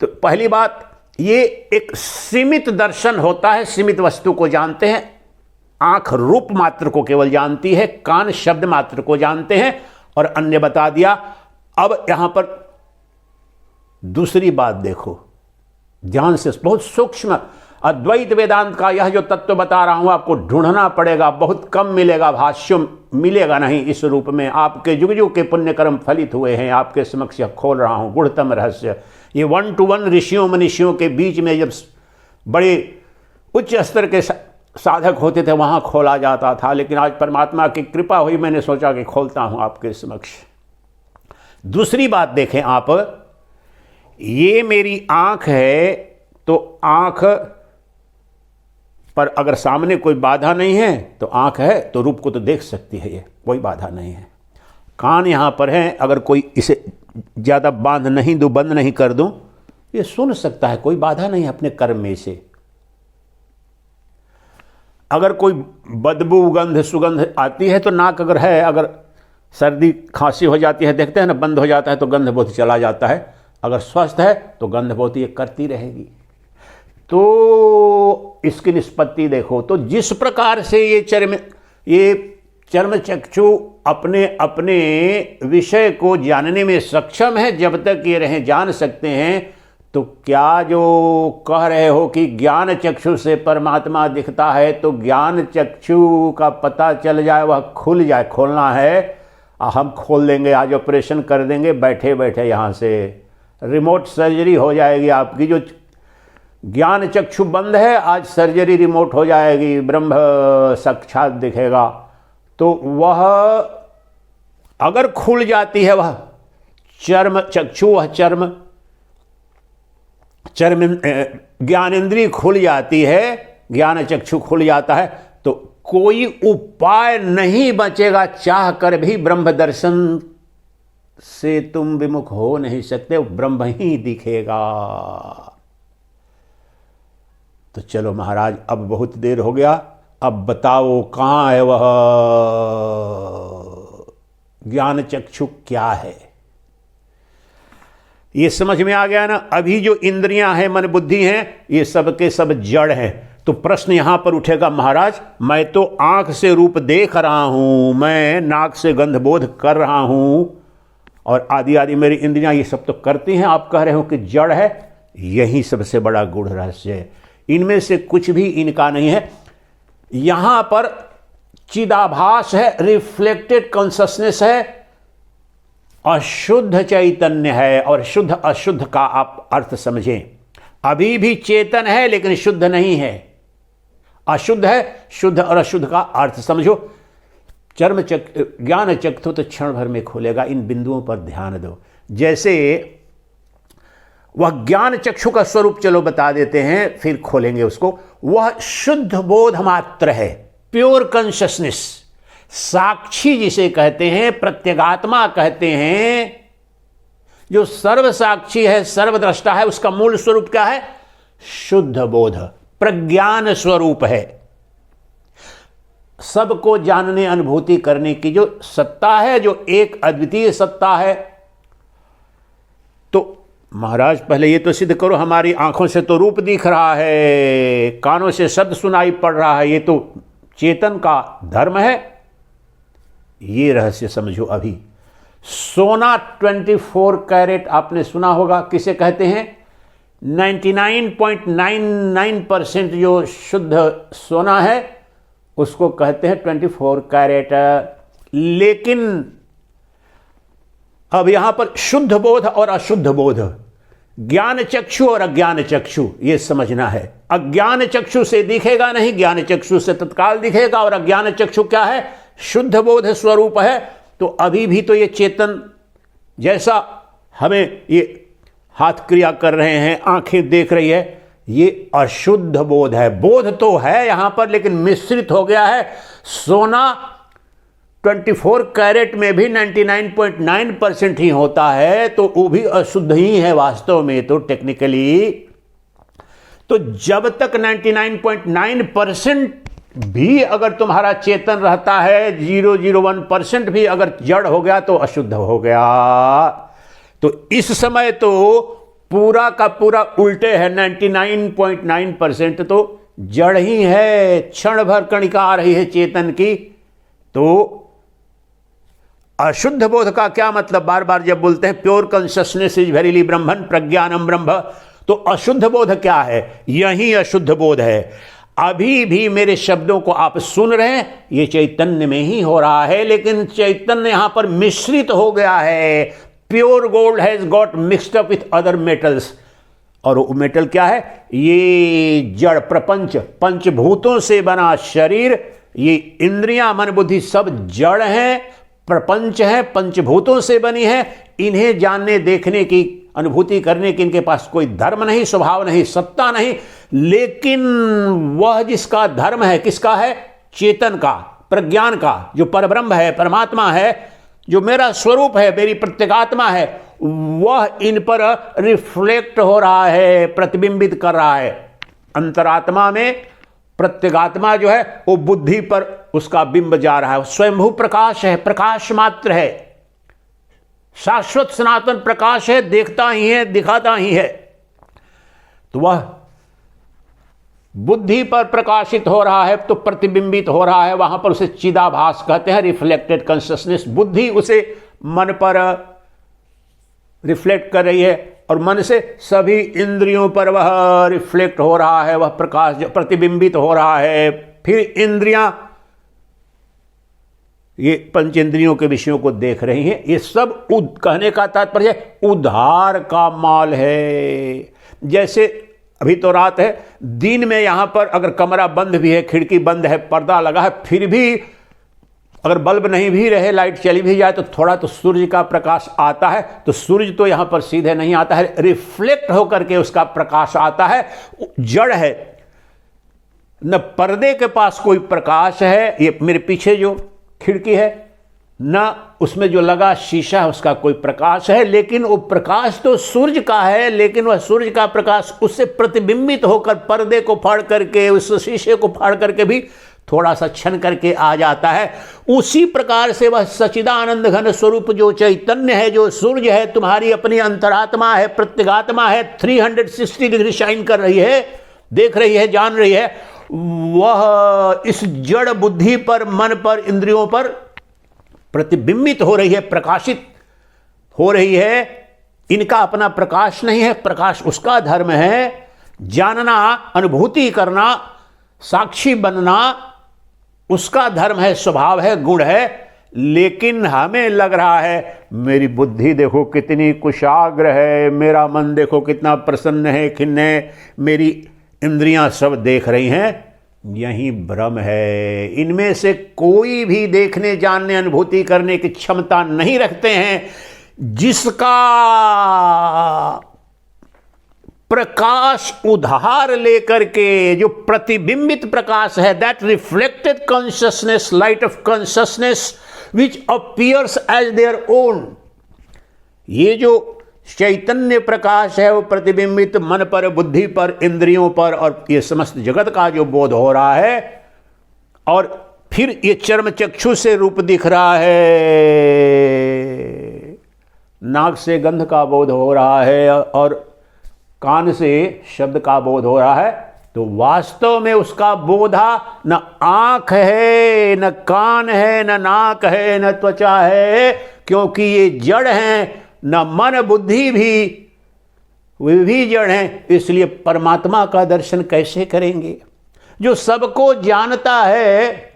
तो पहली बात, ये एक सीमित दर्शन होता है, सीमित वस्तु को जानते हैं। आंख रूप मात्र को केवल जानती है, कान शब्द मात्र को जानते हैं, और अन्य बता दिया। अब यहां पर दूसरी बात देखो ध्यान से, बहुत सूक्ष्म। अद्वैत वेदांत का यह जो तत्व बता रहा हूं आपको ढूंढना पड़ेगा, बहुत कम मिलेगा, भाष्य मिलेगा नहीं इस रूप में। आपके युग युग के पुण्य कर्म फलित हुए हैं, आपके समक्ष खोल रहा हूं गुढ़तम रहस्य। ये 1 to 1 ऋषियों मनुष्यों के बीच में जब बड़े उच्च स्तर के साधक होते थे वहां खोला जाता था, लेकिन आज परमात्मा की कृपा हुई, मैंने सोचा कि खोलता हूं आपके समक्ष। दूसरी बात देखें आप, ये मेरी आंख है, तो आंख पर अगर सामने कोई बाधा नहीं है तो आंख है तो रूप को तो देख सकती है, ये कोई बाधा नहीं है। कान यहां पर है, अगर कोई इसे ज्यादा बांध नहीं दूं, बंद नहीं कर दूं, ये सुन सकता है, कोई बाधा नहीं अपने कर्म में से। अगर कोई बदबू गंध सुगंध आती है तो नाक अगर है, अगर सर्दी खांसी हो जाती है, देखते हैं ना, बंद हो जाता है तो गंध बहुत चला जाता है। अगर स्वस्थ है तो गंध बहुत ये करती रहेगी। तो इसकी निष्पत्ति देखो। तो जिस प्रकार से ये चर्म चक्षु अपने अपने विषय को जानने में सक्षम है, जब तक ये रहे जान सकते हैं, तो क्या जो कह रहे हो कि ज्ञान चक्षु से परमात्मा दिखता है, तो ज्ञान चक्षु का पता चल जाए, वह खुल जाए, खोलना है, हम खोल देंगे, आज ऑपरेशन कर देंगे बैठे बैठे, यहाँ से रिमोट सर्जरी हो जाएगी आपकी। जो ज्ञान चक्षु बंद है, आज सर्जरी रिमोट हो जाएगी, ब्रह्म साक्षात दिखेगा। तो वह अगर खुल जाती है, वह चर्म चक्षु, वह चर्म ज्ञानेंद्रिय खुल जाती है, ज्ञान चक्षु खुल जाता है, तो कोई उपाय नहीं बचेगा, चाह कर भी ब्रह्म दर्शन से तुम विमुख हो नहीं सकते, ब्रह्म ही दिखेगा। तो चलो महाराज, अब बहुत देर हो गया, अब बताओ कहाँ है वह ज्ञान चक्षु, क्या है? ये समझ में आ गया ना? अभी जो इंद्रियां हैं, मन बुद्धि हैं, ये सब के सब जड़ हैं। तो प्रश्न यहां पर उठेगा, महाराज मैं तो आंख से रूप देख रहा हूं, मैं नाक से गंध बोध कर रहा हूं, और आदि आदि मेरी इंद्रियां ये सब तो करती हैं, आप कह रहे हो कि जड़ है। यही सबसे बड़ा गूढ़ रहस्य है, इनमें से कुछ भी इनका नहीं है। यहां पर चिदाभास है, रिफ्लेक्टेड कॉन्शसनेस है, अशुद्ध चैतन्य है, और शुद्ध अशुद्ध का आप अर्थ समझें। अभी भी चेतन है लेकिन शुद्ध नहीं है, अशुद्ध है, शुद्ध और अशुद्ध का अर्थ समझो। ज्ञान चक्षु तो क्षण भर में खोलेगा, इन बिंदुओं पर ध्यान दो। जैसे वह ज्ञान चक्षु का स्वरूप चलो बता देते हैं, फिर खोलेंगे उसको। वह शुद्ध बोध मात्र है, प्योर कॉन्शसनेस, साक्षी जिसे कहते हैं, प्रत्यगात्मा कहते हैं, जो सर्व साक्षी है, सर्वद्रष्टा है, उसका मूल स्वरूप क्या है? शुद्ध बोध, प्रज्ञान स्वरूप है। सबको जानने अनुभूति करने की जो सत्ता है, जो एक अद्वितीय सत्ता है। तो महाराज पहले ये तो सिद्ध करो, हमारी आंखों से तो रूप दिख रहा है, कानों से शब्द सुनाई पड़ रहा है, ये तो चेतन का धर्म है। ये रहस्य समझो। अभी सोना 24 कैरेट आपने सुना होगा, किसे कहते हैं? 99.99% जो शुद्ध सोना है उसको कहते हैं 24 कैरेट। लेकिन अब यहां पर शुद्ध बोध और अशुद्ध बोध, ज्ञान चक्षु और अज्ञान चक्षु, यह समझना है। अज्ञान चक्षु से दिखेगा नहीं, ज्ञान चक्षु से तत्काल दिखेगा। और अज्ञान चक्षु क्या है? शुद्ध बोध स्वरूप है। तो अभी भी तो ये चेतन जैसा हमें ये हाथ क्रिया कर रहे हैं, आंखें देख रही है, ये अशुद्ध बोध है। बोध तो है यहां पर, लेकिन मिश्रित हो गया है। सोना 24 कैरेट में भी 99.9% ही होता है, तो वो भी अशुद्ध ही है वास्तव में तो टेक्निकली। तो जब तक 99.9% भी अगर तुम्हारा चेतन रहता है, 001% भी अगर जड़ हो गया तो अशुद्ध हो गया। तो इस समय तो पूरा का पूरा उल्टे है, 99.9% तो जड़ ही है। क्षण भर कणिका आ रही है चेतन की। तो अशुद्ध बोध का क्या मतलब? बार बार जब बोलते हैं प्योर कॉन्शियसनेस इज वेरीली ब्रह्मन प्रज्ञानम ब्रह्म, तो अशुद्ध बोध क्या है? यही अशुद्ध बोध है। अभी भी मेरे शब्दों को आप सुन रहे हैं, ये चैतन्य में ही हो रहा है, लेकिन चैतन्य यहां पर मिश्रित हो गया है। Pure gold has got mixed up with other metals. और वो मेटल क्या है? ये जड़ प्रपंच, पंचभूतों से बना शरीर, ये इंद्रियां मन बुद्धि सब जड़ हैं, प्रपंच है, पंचभूतों से बनी है। इन्हें जानने देखने की अनुभूति करने की इनके पास कोई धर्म नहीं, स्वभाव नहीं, सत्ता नहीं। लेकिन वह जिसका धर्म है, किसका है? चेतन का, प्रज्ञान का, जो परब्रह्म है, परमात्मा है, जो मेरा स्वरूप है, मेरी प्रत्यगात्मा है, वह इन पर रिफ्लेक्ट हो रहा है, प्रतिबिंबित कर रहा है। अंतरात्मा में प्रत्यगात्मा जो है वो बुद्धि पर उसका बिंब जा रहा है। स्वयंभू प्रकाश है, प्रकाश मात्र है, शाश्वत सनातन प्रकाश है, देखता ही है, दिखाता ही है। तो वह बुद्धि पर प्रकाशित हो रहा है, तो प्रतिबिंबित हो रहा है, वहां पर उसे चिदाभास कहते हैं, रिफ्लेक्टेड कॉन्शियसनेस। बुद्धि उसे मन पर रिफ्लेक्ट कर रही है और मन से सभी इंद्रियों पर वह रिफ्लेक्ट हो रहा है, वह प्रकाश प्रतिबिंबित हो रहा है। फिर इंद्रियां ये पंचेंद्रियों के विषयों को देख रही हैं। ये सब कहने का तात्पर्य उधार का माल है। जैसे अभी तो रात है, दिन में यहां पर अगर कमरा बंद भी है, खिड़की बंद है, पर्दा लगा है, फिर भी अगर बल्ब नहीं भी रहे, लाइट चली भी जाए, तो थोड़ा तो सूर्य का प्रकाश आता है। तो सूर्य तो यहां पर सीधे नहीं आता है, रिफ्लेक्ट होकर के उसका प्रकाश आता है। जड़ है, न पर्दे के पास कोई प्रकाश है, ये मेरे पीछे जो खिड़की है, न उसमें जो लगा शीशा है उसका कोई प्रकाश है, लेकिन वो प्रकाश तो सूर्य का है, लेकिन वह सूर्य का प्रकाश उससे प्रतिबिंबित होकर पर्दे को फाड़ करके, उस शीशे को फाड़ करके भी थोड़ा सा छन करके आ जाता है। उसी प्रकार से वह सच्चिदानंद घन स्वरूप जो चैतन्य है, जो सूर्य है, तुम्हारी अपनी अंतरात्मा है, प्रत्यगात्मा है, 360 डिग्री शाइन कर रही है, देख रही है, जान रही है, वह इस जड़ बुद्धि पर, मन पर, इंद्रियों पर प्रतिबिंबित हो रही है, प्रकाशित हो रही है। इनका अपना प्रकाश नहीं है, प्रकाश उसका धर्म है। जानना, अनुभूति करना, साक्षी बनना उसका धर्म है, स्वभाव है, गुण है। लेकिन हमें लग रहा है मेरी बुद्धि देखो कितनी कुशाग्र है, मेरा मन देखो कितना प्रसन्न है, खिन्न है, मेरी इंद्रियां सब देख रही हैं। यही भ्रम है। इनमें से कोई भी देखने, जानने, अनुभूति करने की क्षमता नहीं रखते हैं। जिसका प्रकाश उधार लेकर के, जो प्रतिबिंबित प्रकाश है, that reflected consciousness, light of consciousness which appears as their own, ये जो चैतन्य प्रकाश है वो प्रतिबिंबित मन पर, बुद्धि पर, इंद्रियों पर और ये समस्त जगत का जो बोध हो रहा है, और फिर ये चर्म चक्षु से रूप दिख रहा है, नाक से गंध का बोध हो रहा है और कान से शब्द का बोध हो रहा है। तो वास्तव में उसका बोधा न आंख है, न कान है, न नाक है, न त्वचा है, क्योंकि ये जड़ हैं। न मन बुद्धि भी वे भी जड़ हैं, इसलिए परमात्मा का दर्शन कैसे करेंगे? जो सबको जानता है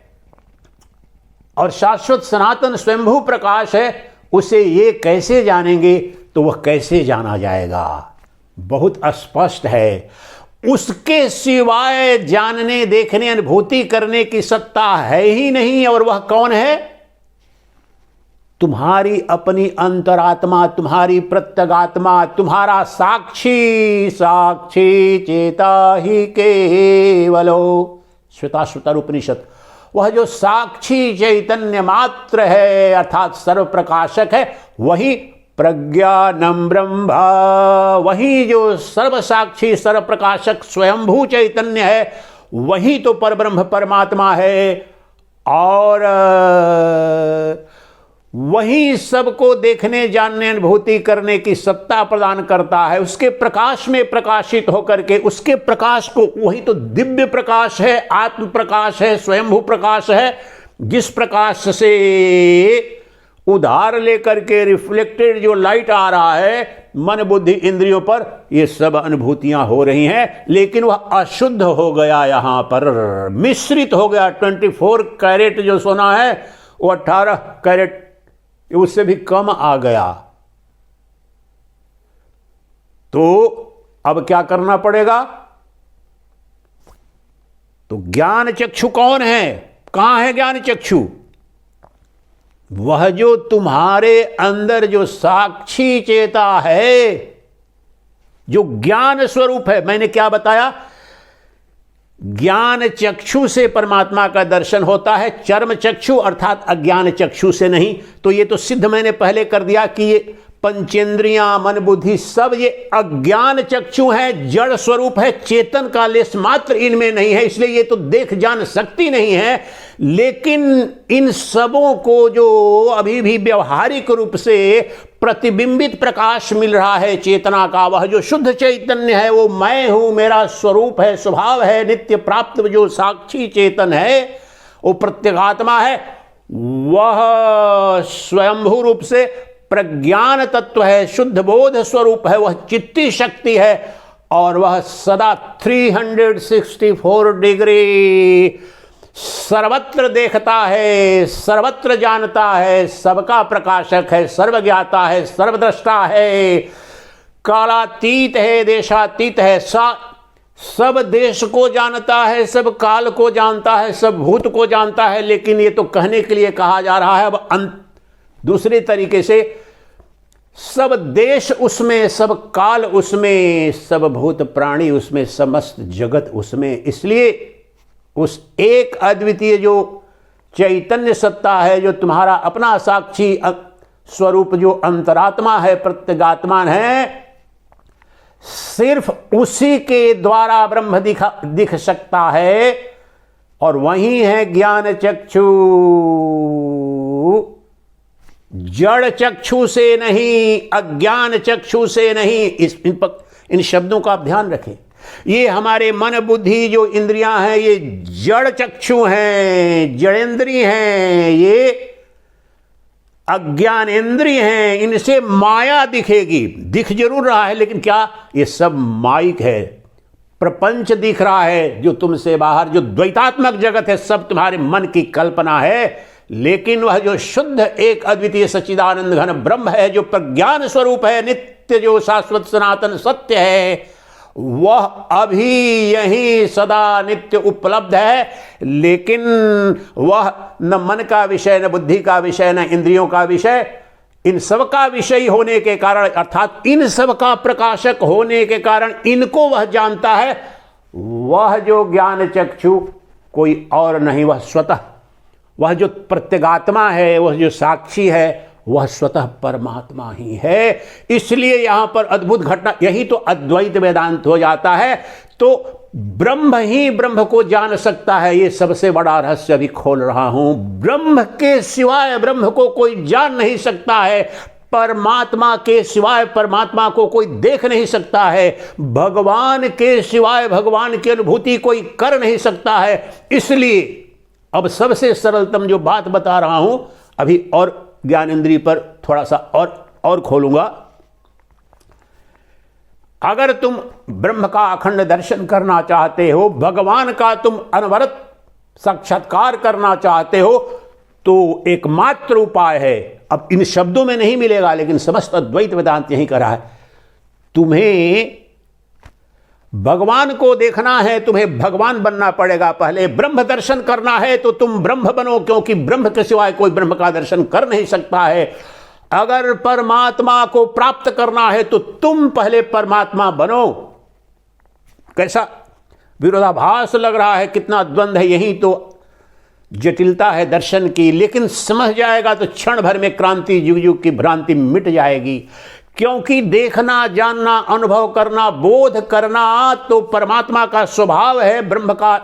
और शाश्वत सनातन स्वयंभू प्रकाश है, उसे ये कैसे जानेंगे? तो वह कैसे जाना जाएगा? बहुत स्पष्ट है, उसके सिवाय जानने, देखने, अनुभूति करने की सत्ता है ही नहीं। और वह कौन है? तुम्हारी अपनी अंतरात्मा, तुम्हारी प्रत्यगात्मा, तुम्हारा साक्षी। साक्षी चेता ही केवलो, श्वेताश्वतर उपनिषद। वह जो साक्षी चैतन्य मात्र है, अर्थात सर्व प्रकाशक है, वही प्रज्ञानम ब्रह्मा, वही जो सर्व साक्षी सर्व प्रकाशक स्वयंभू चैतन्य है, वही तो परब्रह्म परमात्मा है। और वही सबको देखने, जानने, अनुभूति करने की सत्ता प्रदान करता है। उसके प्रकाश में प्रकाशित होकर के, उसके प्रकाश को, वही तो दिव्य प्रकाश है, आत्म प्रकाश है, स्वयंभू प्रकाश है, जिस प्रकाश से उधार लेकर के रिफ्लेक्टेड जो लाइट आ रहा है मन बुद्धि इंद्रियों पर, ये सब अनुभूतियां हो रही हैं। लेकिन वह अशुद्ध हो गया, यहां पर मिश्रित हो गया। 24 कैरेट जो सोना है वो 18 कैरेट उससे भी कम आ गया। तो अब क्या करना पड़ेगा? तो ज्ञान चक्षु कौन है? कहां है ज्ञान चक्षु? वह जो तुम्हारे अंदर जो साक्षी चेता है, जो ज्ञान स्वरूप है। मैंने क्या बताया? ज्ञान चक्षु से परमात्मा का दर्शन होता है, चर्म चक्षु अर्थात अज्ञान चक्षु से नहीं। तो ये तो सिद्ध मैंने पहले कर दिया कि ये पंचेंद्रियां, मन बुद्धि सब ये अज्ञान चक्षु हैं, जड़ स्वरूप है, चेतन का लेश मात्र इनमें नहीं है, इसलिए ये तो देख जान सकती नहीं है। लेकिन इन सबों को जो अभी भी व्यवहारिक रूप से प्रतिबिंबित प्रकाश मिल रहा है चेतना का, वह जो शुद्ध चैतन्य है, वो मैं हूं, मेरा स्वरूप है, स्वभाव है, नित्य प्राप्त जो साक्षी चेतन है, वो प्रत्यगात्मा है, वह स्वयंभू रूप से प्रज्ञान तत्व है, शुद्ध बोध स्वरूप है, वह चित्ती शक्ति है। और वह सदा 364 डिग्री सर्वत्र देखता है, सर्वत्र जानता है, सबका प्रकाशक है, सर्वज्ञाता है, सर्वद्रष्टा है, कालातीत है, देशातीत है, सब देश को जानता है, सब काल को जानता है, सब भूत को जानता है। लेकिन ये तो कहने के लिए कहा जा रहा है, अब दूसरे तरीके से सब देश उसमें, सब काल उसमें, सब भूत प्राणी उसमें, समस्त जगत उसमें। इसलिए उस एक अद्वितीय जो चैतन्य सत्ता है, जो तुम्हारा अपना साक्षी स्वरूप जो अंतरात्मा है, प्रत्यगात्मा है, सिर्फ उसी के द्वारा ब्रह्म दिख सकता है। और वही है ज्ञान चक्षु, जड़ चक्षु से नहीं, अज्ञान चक्षु से नहीं। इन शब्दों का आप ध्यान रखें। ये हमारे मन बुद्धि जो इंद्रियां हैं, ये जड़ चक्षु हैं, जड़ेंद्रिय हैं, ये अज्ञान इंद्रिय हैं। इनसे माया दिखेगी, दिख जरूर रहा है, लेकिन क्या ये सब माइक है? प्रपंच दिख रहा है जो तुमसे बाहर, जो द्वैतात्मक जगत है, सब तुम्हारे मन की कल्पना है। लेकिन वह जो शुद्ध एक अद्वितीय सच्चिदानंद घन ब्रह्म है, जो प्रज्ञान स्वरूप है, नित्य जो शाश्वत सनातन सत्य है, वह अभी यही सदा नित्य उपलब्ध है। लेकिन वह न मन का विषय, न बुद्धि का विषय, न इंद्रियों का विषय, इन सब का विषय होने के कारण, अर्थात इन सब का प्रकाशक होने के कारण इनको वह जानता है। वह जो ज्ञान चक्षु कोई और नहीं, वह स्वतः, वह जो प्रत्यगात्मा है, वह जो साक्षी है, वह स्वतः परमात्मा ही है। इसलिए यहां पर अद्भुत घटना, यही तो अद्वैत वेदांत हो जाता है। तो ब्रह्म ही ब्रह्म को जान सकता है, ये सबसे बड़ा रहस्य अभी खोल रहा हूं। ब्रह्म के सिवाय ब्रह्म को कोई जान नहीं सकता है, परमात्मा के सिवाय परमात्मा को कोई देख नहीं सकता है, भगवान के सिवाय भगवान की अनुभूति कोई कर नहीं सकता है। इसलिए अब सबसे सरलतम जो बात बता रहा हूं, अभी और ज्ञानेंद्रिय पर थोड़ा सा और खोलूंगा। अगर तुम ब्रह्म का अखंड दर्शन करना चाहते हो, भगवान का तुम अनवरत साक्षात्कार करना चाहते हो, तो एकमात्र उपाय है, अब इन शब्दों में नहीं मिलेगा लेकिन समस्त अद्वैत वेदांत यही करा है, तुम्हें भगवान को देखना है, तुम्हें भगवान बनना पड़ेगा। पहले ब्रह्म दर्शन करना है तो तुम ब्रह्म बनो, क्योंकि ब्रह्म के सिवाय कोई ब्रह्म का दर्शन कर नहीं सकता है। अगर परमात्मा को प्राप्त करना है तो तुम पहले परमात्मा बनो। कैसा विरोधाभास लग रहा है, कितना द्वंद्व है, यही तो जटिलता है दर्शन की। लेकिन समझ जाएगा तो क्षण भर में क्रांति, युग युग की भ्रांति मिट जाएगी। क्योंकि देखना, जानना, अनुभव करना, बोध करना तो परमात्मा का स्वभाव है, ब्रह्म का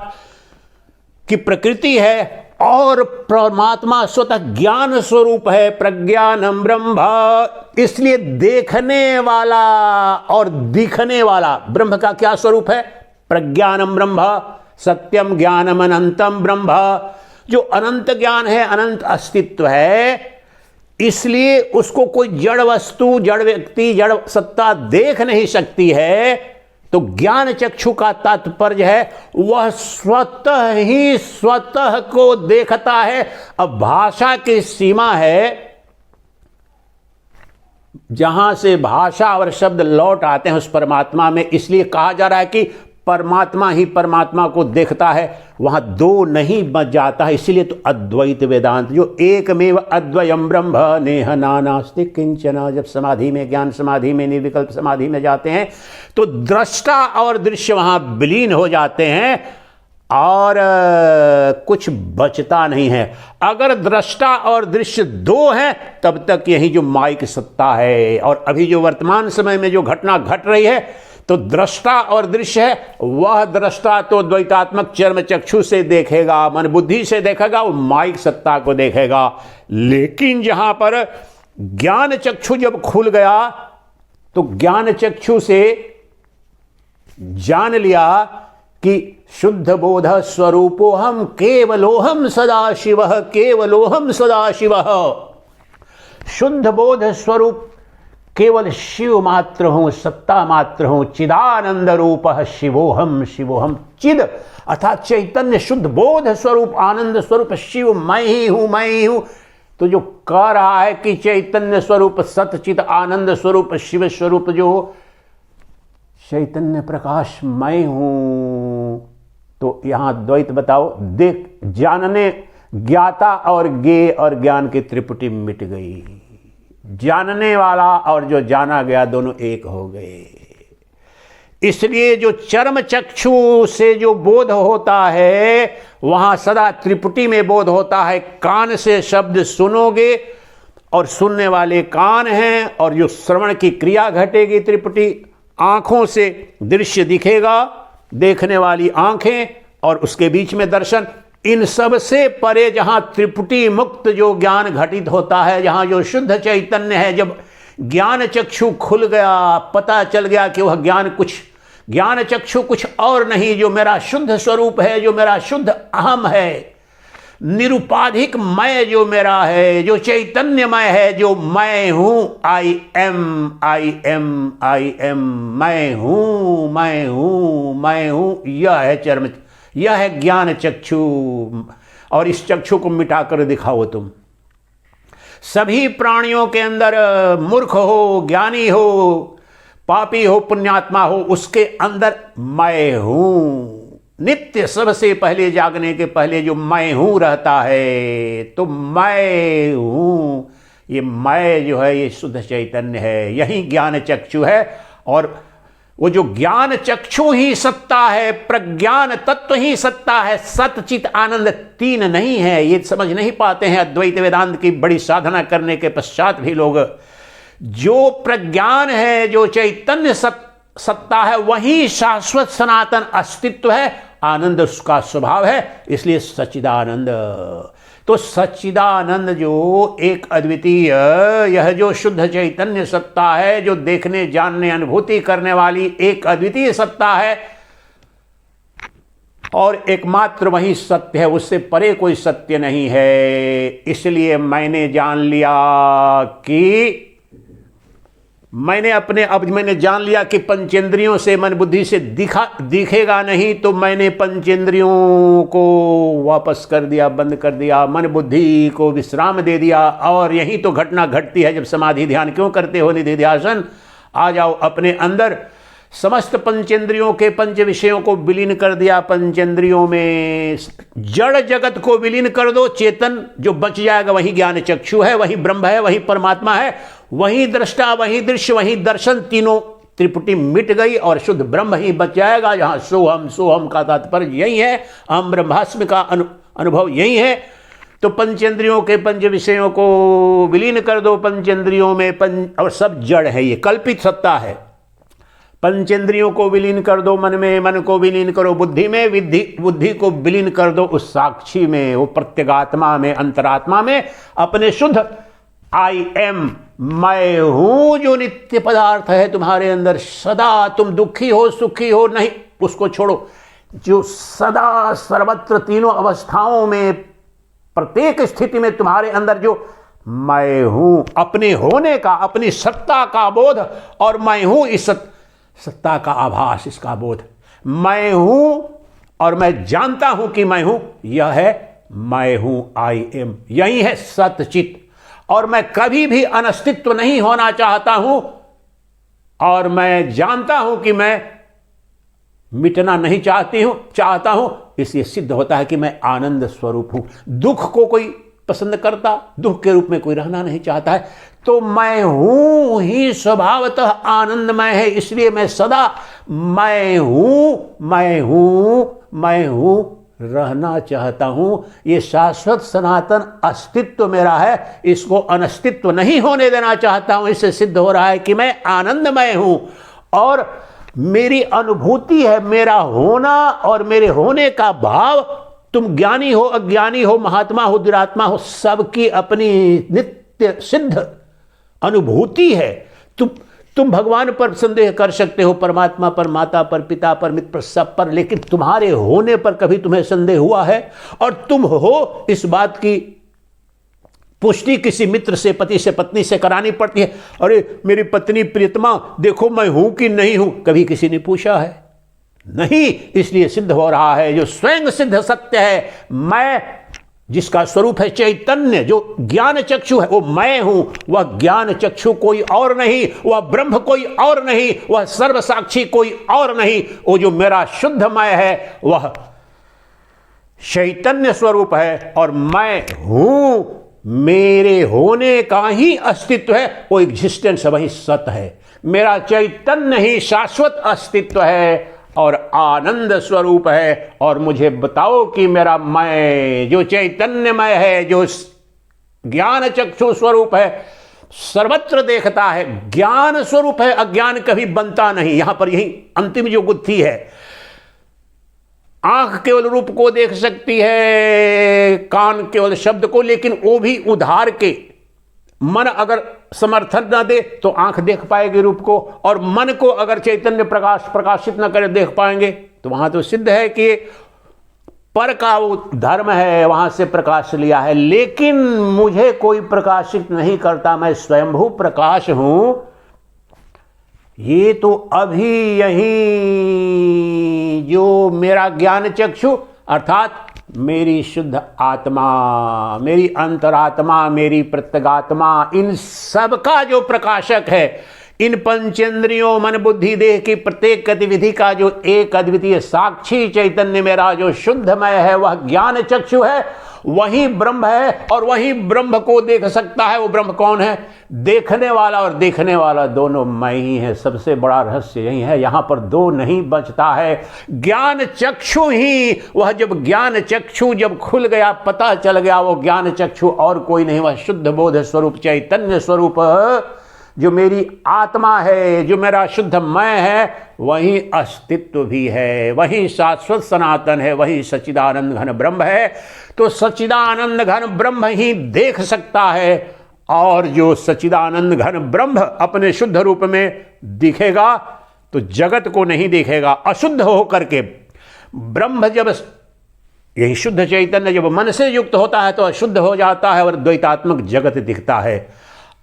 की प्रकृति है, और परमात्मा स्वतः ज्ञान स्वरूप है, प्रज्ञानम ब्रह्म। इसलिए देखने वाला और दिखने वाला ब्रह्म का क्या स्वरूप है? प्रज्ञानम ब्रह्म, सत्यम ज्ञानम अनंतम ब्रह्म। जो अनंत ज्ञान है, अनंत अस्तित्व है, इसलिए उसको कोई जड़ वस्तु, जड़ व्यक्ति, जड़ सत्ता देख नहीं सकती है। तो ज्ञान चक्षु का तात्पर्य है वह स्वतः ही स्वतः को देखता है। अब भाषा की सीमा है, जहां से भाषा और शब्द लौट आते हैं उस परमात्मा में, इसलिए कहा जा रहा है कि परमात्मा ही परमात्मा को देखता है, वहां दो नहीं बच जाता है। इसीलिए तो अद्वैत वेदांत, जो एकमेव अद्वयम ब्रह्म नेह नानास्ति किंचन, जब समाधि में, ज्ञान समाधि में, निर्विकल्प समाधि में जाते हैं तो दृष्टा और दृश्य वहां विलीन हो जाते हैं और कुछ बचता नहीं है। अगर दृष्टा और दृश्य दो हैं तब तक यही जो माइक सत्ता है। और अभी जो वर्तमान समय में जो घटना घट रही है तो दृष्टा और दृश्य है, वह दृष्टा तो द्वैतात्मक चर्म चक्षु से देखेगा, मन बुद्धि से देखेगा, वो माइक सत्ता को देखेगा। लेकिन जहां पर ज्ञान चक्षु जब खुल गया तो ज्ञान चक्षु से जान लिया कि शुद्ध बोध स्वरूपोहम केवलोहम सदाशिवः, केवलोहम सदाशिवः। शुद्ध बोध स्वरूप केवल शिव मात्र हूं, सत्ता मात्र हूं, चिदानंद रूप शिवोहम, शिवोहम। चिद अर्थात चैतन्य, शुद्ध बोध स्वरूप, आनंद स्वरूप शिव, मैं ही हूं, मैं ही हूं। तो जो कह रहा है कि चैतन्य स्वरूप, सतचित आनंद स्वरूप, शिव स्वरूप, जो चैतन्य प्रकाश मैं हूं, तो यहां द्वैत बताओ, देख, जानने, ज्ञाता और ज्ञेय और ज्ञान की त्रिपुटी मिट गई। जानने वाला और जो जाना गया दोनों एक हो गए। इसलिए जो चर्म चक्षु से जो बोध होता है वहां सदा त्रिपुटी में बोध होता है। कान से शब्द सुनोगे और सुनने वाले कान हैं, और जो श्रवण की क्रिया घटेगी त्रिपुटी, आंखों से दृश्य दिखेगा, देखने वाली आंखें, और उसके बीच में दर्शन। इन सब से परे जहां त्रिपुटी मुक्त जो ज्ञान घटित होता है, जहां जो शुद्ध चैतन्य है, जब ज्ञान चक्षु खुल गया, पता चल गया कि वह ज्ञान चक्षु कुछ और नहीं, जो मेरा शुद्ध स्वरूप है, जो मेरा शुद्ध अहम है, निरुपाधिक मैं जो मेरा है, जो चैतन्यमय है, जो मैं हूं, I am, I am, I am, मैं हूं, मैं हूं, मैं हूं, यह है चर्म, यह है ज्ञान चक्षु। और इस चक्षु को मिटाकर दिखाओ तुम। सभी प्राणियों के अंदर, मूर्ख हो, ज्ञानी हो, पापी हो, पुण्यात्मा हो, उसके अंदर मैं हूं। नित्य सबसे पहले जागने के पहले जो मैं हूं रहता है, तो मैं हूं, ये मैं जो है ये शुद्ध चैतन्य है, यही ज्ञान चक्षु है। और वो जो ज्ञान चक्षु ही सत्ता है, प्रज्ञान तत्व ही सत्ता है, सतचित आनंद तीन नहीं है। ये समझ नहीं पाते हैं अद्वैत वेदांत की बड़ी साधना करने के पश्चात भी लोग। जो प्रज्ञान है, जो चैतन्य सत्ता है, वही शाश्वत सनातन अस्तित्व है, आनंद उसका स्वभाव है, इसलिए सच्चिदानंद। तो सच्चिदानंद जो एक अद्वितीय, यह जो शुद्ध चैतन्य सत्ता है, जो देखने, जानने, अनुभूति करने वाली एक अद्वितीय सत्ता है, और एकमात्र वही सत्य है, उससे परे कोई सत्य नहीं है। इसलिए मैंने जान लिया कि अब मैंने जान लिया कि पंचेंद्रियों से, मन बुद्धि से दिखेगा नहीं, तो मैंने पंचेंद्रियों को वापस कर दिया, बंद कर दिया, मन बुद्धि को विश्राम दे दिया। और यही तो घटना घटती है जब समाधि ध्यान क्यों करते हो निधिध्यासन। आ जाओ अपने अंदर, समस्त पंचेंद्रियों के पंच विषयों को विलीन कर दिया। पंचेंद्रियों में जड़ जगत को विलीन कर दो, चेतन जो बच जाएगा वही ज्ञान चक्षु है, वही ब्रह्म है, वही परमात्मा है, वही दृष्टा, वही दृश्य, वही दर्शन, तीनों त्रिपुटी मिट गई और शुद्ध ब्रह्म ही बच जाएगा। जहां सोहम, सोहम का तात्पर्य यही है, अहम ब्रह्मास्मि का अनुभव यही है। तो पंचेंद्रियों के पंच विषयों को विलीन कर दो पंचेंद्रियों में, और सब जड़ है, ये कल्पित सत्ता है। पंचेंद्रियों को विलीन कर दो मन में, मन को विलीन करो बुद्धि में, बुद्धि को विलीन कर दो उस साक्षी में, वो प्रत्यगात्मा में, अंतरात्मा में, अपने शुद्ध आई एम, मैं हूं जो नित्य पदार्थ है तुम्हारे अंदर। सदा तुम दुखी हो, सुखी हो, नहीं, उसको छोड़ो, जो सदा सर्वत्र तीनों अवस्थाओं में, प्रत्येक स्थिति में तुम्हारे अंदर जो मैं हूं, अपने होने का, अपनी सत्ता का बोध, और मैं हूं इस सत्ता का आभास, इसका बोध, मैं हूं और मैं जानता हूं कि मैं हूं, यह है मैं हूं, आई एम, यही है सतचित। और मैं कभी भी अनस्तित्व नहीं होना चाहता हूं, और मैं जानता हूं कि मैं मिटना नहीं चाहता हूं, इसलिए सिद्ध होता है कि मैं आनंद स्वरूप हूं। दुख को कोई पसंद करता, दुख के रूप में कोई रहना नहीं चाहता है, तो मैं हूं ही स्वभावतः आनंदमय है, इसलिए मैं सदा मैं हूं, मैं हूं, मैं हूं रहना चाहता हूं। ये शाश्वत सनातन अस्तित्व मेरा है, इसको अनस्तित्व नहीं होने देना चाहता हूं। इससे सिद्ध हो रहा है कि मैं आनंदमय हूं, और मेरी अनुभूति है, मेरा होना और मेरे होने का भाव, तुम ज्ञानी हो, अज्ञानी हो, महात्मा हो, दुरात्मा हो, सबकी अपनी नित्य सिद्ध अनुभूति है। तुम भगवान पर संदेह कर सकते हो, परमात्मा पर, माता पर, पिता पर, मित्र पर, सब पर, लेकिन तुम्हारे होने पर कभी तुम्हें संदेह हुआ है? और तुम हो इस बात की पुष्टि किसी मित्र से, पति से, पत्नी से करानी पड़ती है। अरे मेरी पत्नी प्रियतमा देखो मैं हूं कि नहीं हूं, कभी किसी ने पूछा है? नहीं। इसलिए सिद्ध हो रहा है जो स्वयं सिद्ध सत्य है, मैं जिसका स्वरूप है चैतन्य, जो ज्ञान चक्षु है, वो मैं हूं। वह ज्ञान चक्षु कोई और नहीं, वह ब्रह्म कोई और नहीं, वह सर्वसाक्षी कोई और नहीं। वो जो मेरा शुद्ध मैं है वह चैतन्य स्वरूप है, और मैं हूं, मेरे होने का ही अस्तित्व है, वो एग्जिस्टेंस वही सत्य है। मेरा चैतन्य ही शाश्वत अस्तित्व है और आनंद स्वरूप है। और मुझे बताओ कि मेरा मैं जो चैतन्यमय है, जो ज्ञान चक्षु स्वरूप है, सर्वत्र देखता है, ज्ञान स्वरूप है, अज्ञान कभी बनता नहीं। यहां पर यही अंतिम जो गुत्थी है। आंख केवल रूप को देख सकती है, कान केवल शब्द को, लेकिन वो भी उधार के। मन अगर समर्थन न दे तो आंख देख पाएगी रूप को, और मन को अगर चैतन्य प्रकाशित न करे देख पाएंगे। तो वहां तो सिद्ध है कि पर का वो धर्म है, वहां से प्रकाश लिया है। लेकिन मुझे कोई प्रकाशित नहीं करता, मैं स्वयंभू प्रकाश हूं। ये तो अभी यही जो मेरा ज्ञान चक्षु अर्थात मेरी शुद्ध आत्मा, मेरी अंतरात्मा, मेरी प्रत्यगात्मा, इन सब का जो प्रकाशक है, इन पंचेंद्रियों, मन बुद्धि देह की प्रत्येक गतिविधि का जो एक अद्वितीय साक्षी चैतन्य मेरा जो शुद्धमय है, वह ज्ञान चक्षु है, वही ब्रह्म है। और वही ब्रह्म को देख सकता है। वो ब्रह्म कौन है? देखने वाला और देखने वाला दोनों मैं ही है। सबसे बड़ा रहस्य यही है, यहां पर दो नहीं बचता है। ज्ञान चक्षु ही, वह जब ज्ञान चक्षु जब खुल गया, पता चल गया, वो ज्ञान चक्षु और कोई नहीं, वह शुद्ध बोध स्वरूप चैतन्य स्वरूप जो मेरी आत्मा है, जो मेरा शुद्ध मैं है, वही अस्तित्व भी है, वही शाश्वत सनातन है, वही सच्चिदानंद घन ब्रह्म है। तो सच्चिदानंद घन ब्रह्म ही देख सकता है, और जो सच्चिदानंद घन ब्रह्म अपने शुद्ध रूप में दिखेगा तो जगत को नहीं देखेगा। अशुद्ध होकर के ब्रह्म जब, यही शुद्ध चैतन्य जब मन से युक्त होता है तो अशुद्ध हो जाता है और द्वैतात्मक जगत दिखता है।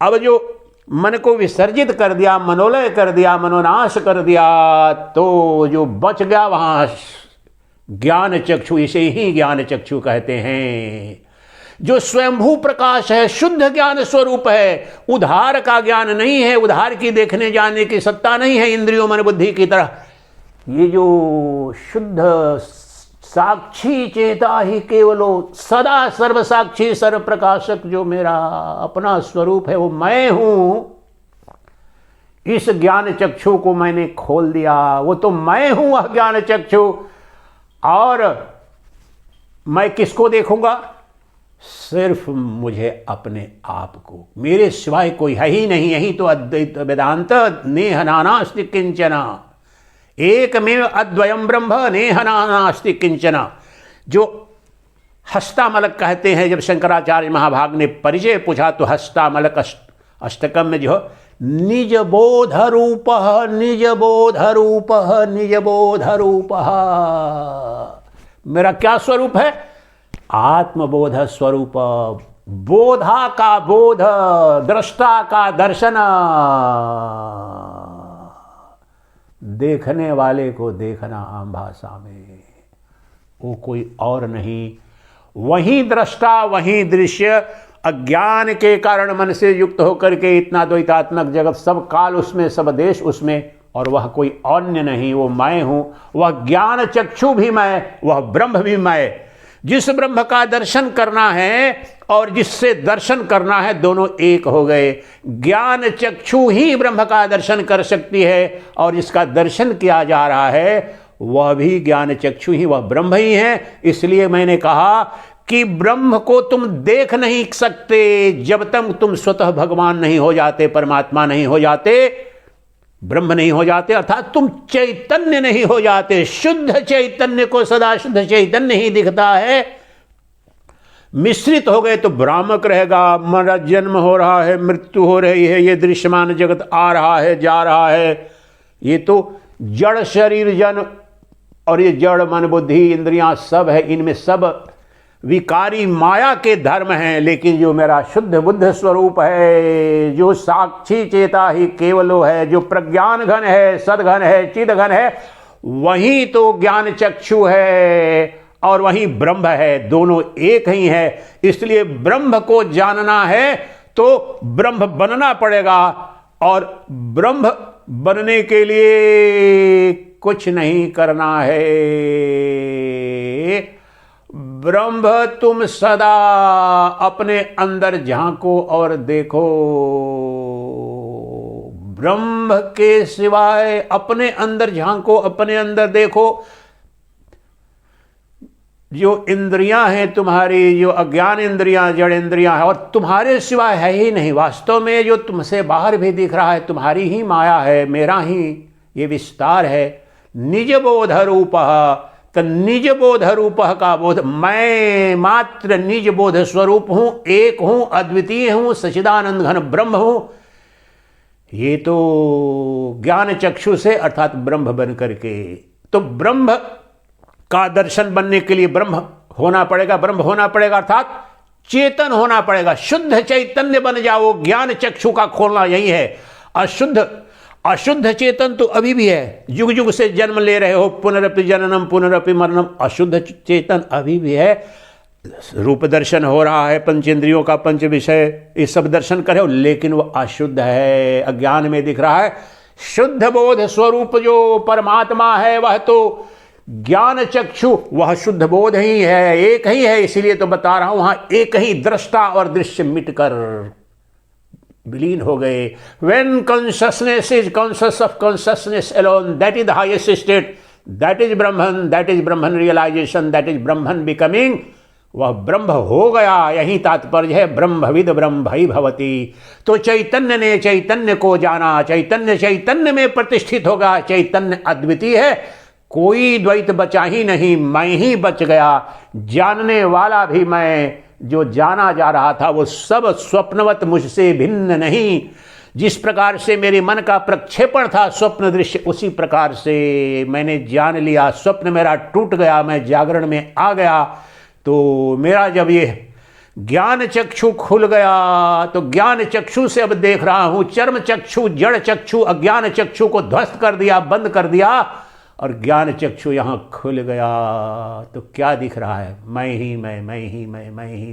अब जो मन को विसर्जित कर दिया, मनोलय कर दिया, मनोनाश कर दिया, तो जो बच गया वहां ज्ञान चक्षु, इसे ही ज्ञान चक्षु कहते हैं। जो स्वयंभू प्रकाश है, शुद्ध ज्ञान स्वरूप है, उधार का ज्ञान नहीं है, उधार की देखने जाने की सत्ता नहीं है इंद्रियों मन बुद्धि की तरह। ये जो शुद्ध साक्षी चेता ही केवलो सदा सर्व साक्षी सर्व प्रकाशक जो मेरा अपना स्वरूप है, वो मैं हूं। इस ज्ञान चक्षु को मैंने खोल दिया, वो तो मैं हूं वह ज्ञान चक्षु। और मैं किसको देखूंगा? सिर्फ मुझे अपने आप को, मेरे सिवाय कोई है ही नहीं। यही तो अद्वैत वेदांत नेह नानास्ति किंचना, एकमेव अद्वयम ब्रह्म नेह नानास्ति किंचना, जो हस्तामलक कहते हैं। जब शंकराचार्य महाभाग ने परिचय पूछा तो हस्तामलक अष्टकम में जो निज बोध रूप, निज बोध रूप, निज बोध रूप, मेरा क्या स्वरूप है? आत्मबोध स्वरूप। बोधा का बोध, दृष्टा का दर्शन, देखने वाले को देखना आम भाषा में, वो कोई और नहीं। वही दृष्टा, वही दृश्य। अज्ञान के कारण मन से युक्त होकर के इतना द्वैतात्मक जगत, सब काल उसमें, सब देश उसमें, और वह कोई अन्य नहीं, वो मैं हूं। वह ज्ञान चक्षु भी मैं, वह ब्रह्म भी मैं। जिस ब्रह्म का दर्शन करना है और जिससे दर्शन करना है, दोनों एक हो गए। ज्ञान चक्षु ही ब्रह्म का दर्शन कर सकती है, और जिसका दर्शन किया जा रहा है वह भी ज्ञान चक्षु ही, वह ब्रह्म ही है। इसलिए मैंने कहा कि ब्रह्म को तुम देख नहीं सकते जब तक तुम स्वतः भगवान नहीं हो जाते, परमात्मा नहीं हो जाते, ब्रह्म नहीं हो जाते, अर्थात तुम चैतन्य नहीं हो जाते। शुद्ध चैतन्य को सदा शुद्ध चैतन्य ही दिखता है। मिश्रित हो गए तो भ्रामक रहेगा। मरा जन्म हो रहा है, मृत्यु हो रही है, ये दृश्यमान जगत आ रहा है, जा रहा है, ये तो जड़ शरीर जन, और ये जड़ मन बुद्धि इंद्रियां सब है, इनमें सब विकारी माया के धर्म हैं। लेकिन जो मेरा शुद्ध बुद्ध स्वरूप है, जो साक्षी चेता ही केवलो है, जो प्रज्ञान घन है, सदघन है, चिद घन है, वही तो ज्ञान चक्षु है और वही ब्रह्म है। दोनों एक ही है। इसलिए ब्रह्म को जानना है तो ब्रह्म बनना पड़ेगा, और ब्रह्म बनने के लिए कुछ नहीं करना है। ब्रह्म तुम सदा अपने अंदर झांको और देखो। ब्रह्म के सिवाय अपने अंदर झांको, अपने अंदर देखो। जो इंद्रियां हैं तुम्हारी, जो अज्ञान इंद्रियां, जड़ इंद्रियां हैं, और तुम्हारे सिवाय है ही नहीं। वास्तव में जो तुमसे बाहर भी दिख रहा है तुम्हारी ही माया है, मेरा ही ये विस्तार है। निज बोध रूप, तो निज बोध रूप का बोध, मैं मात्र निज बोध स्वरूप हूं, एक हूं, अद्वितीय हूं, सच्चिदानंद घन ब्रह्म हूं। ये तो ज्ञान चक्षु से, अर्थात ब्रह्म बन करके। तो ब्रह्म का दर्शन बनने के लिए ब्रह्म होना पड़ेगा, ब्रह्म होना पड़ेगा अर्थात चेतन होना पड़ेगा। शुद्ध चैतन्य बन जाओ। ज्ञान चक्षु का खोलना यही है। अशुद्ध चेतन तो अभी भी है, युग युग से जन्म ले रहे हो, पुनरपि जननम पुनरपि मरणम। अशुद्ध चेतन अभी भी है। रूप दर्शन हो रहा है, पंचेंद्रियों का पंच विषय, ये सब दर्शन कर रहे हो, लेकिन वो अशुद्ध है, अज्ञान में दिख रहा है। शुद्ध बोध स्वरूप जो परमात्मा है वह तो ज्ञान चक्षु, वह शुद्ध बोध ही है, एक ही है। इसीलिए तो बता रहा हूं, वहां एक ही दृष्टा और दृश्य मिटकर विलीन हो गए। When consciousness is conscious of consciousness alone, that is the highest state, that is Brahman, that is Brahman realization, that is Brahman becoming। वह ब्रह्म हो गया, यही तात्पर्य है। ब्रह्मविद ब्रह्म भई भवति। तो चैतन्य ने चैतन्य को जाना, चैतन्य चैतन्य में प्रतिष्ठित होगा। चैतन्य अद्वितीय है, कोई द्वैत बचा ही नहीं, मैं ही बच गया। जानने वाला भी मैं, जो जाना जा रहा था वो सब स्वप्नवत, मुझसे भिन्न नहीं। जिस प्रकार से मेरे मन का प्रक्षेपण था स्वप्न दृश्य, उसी प्रकार से मैंने जान लिया। स्वप्न मेरा टूट गया, मैं जागरण में आ गया। तो मेरा जब ये ज्ञान चक्षु खुल गया तो ज्ञान चक्षु से अब देख रहा हूं। चर्म चक्षु, जड़ चक्षु, अज्ञान चक्षु को ध्वस्त कर दिया, बंद कर दिया, और ज्ञान चक्षु यहां खुल गया तो क्या दिख रहा है? मैं ही मैं ही मैं ही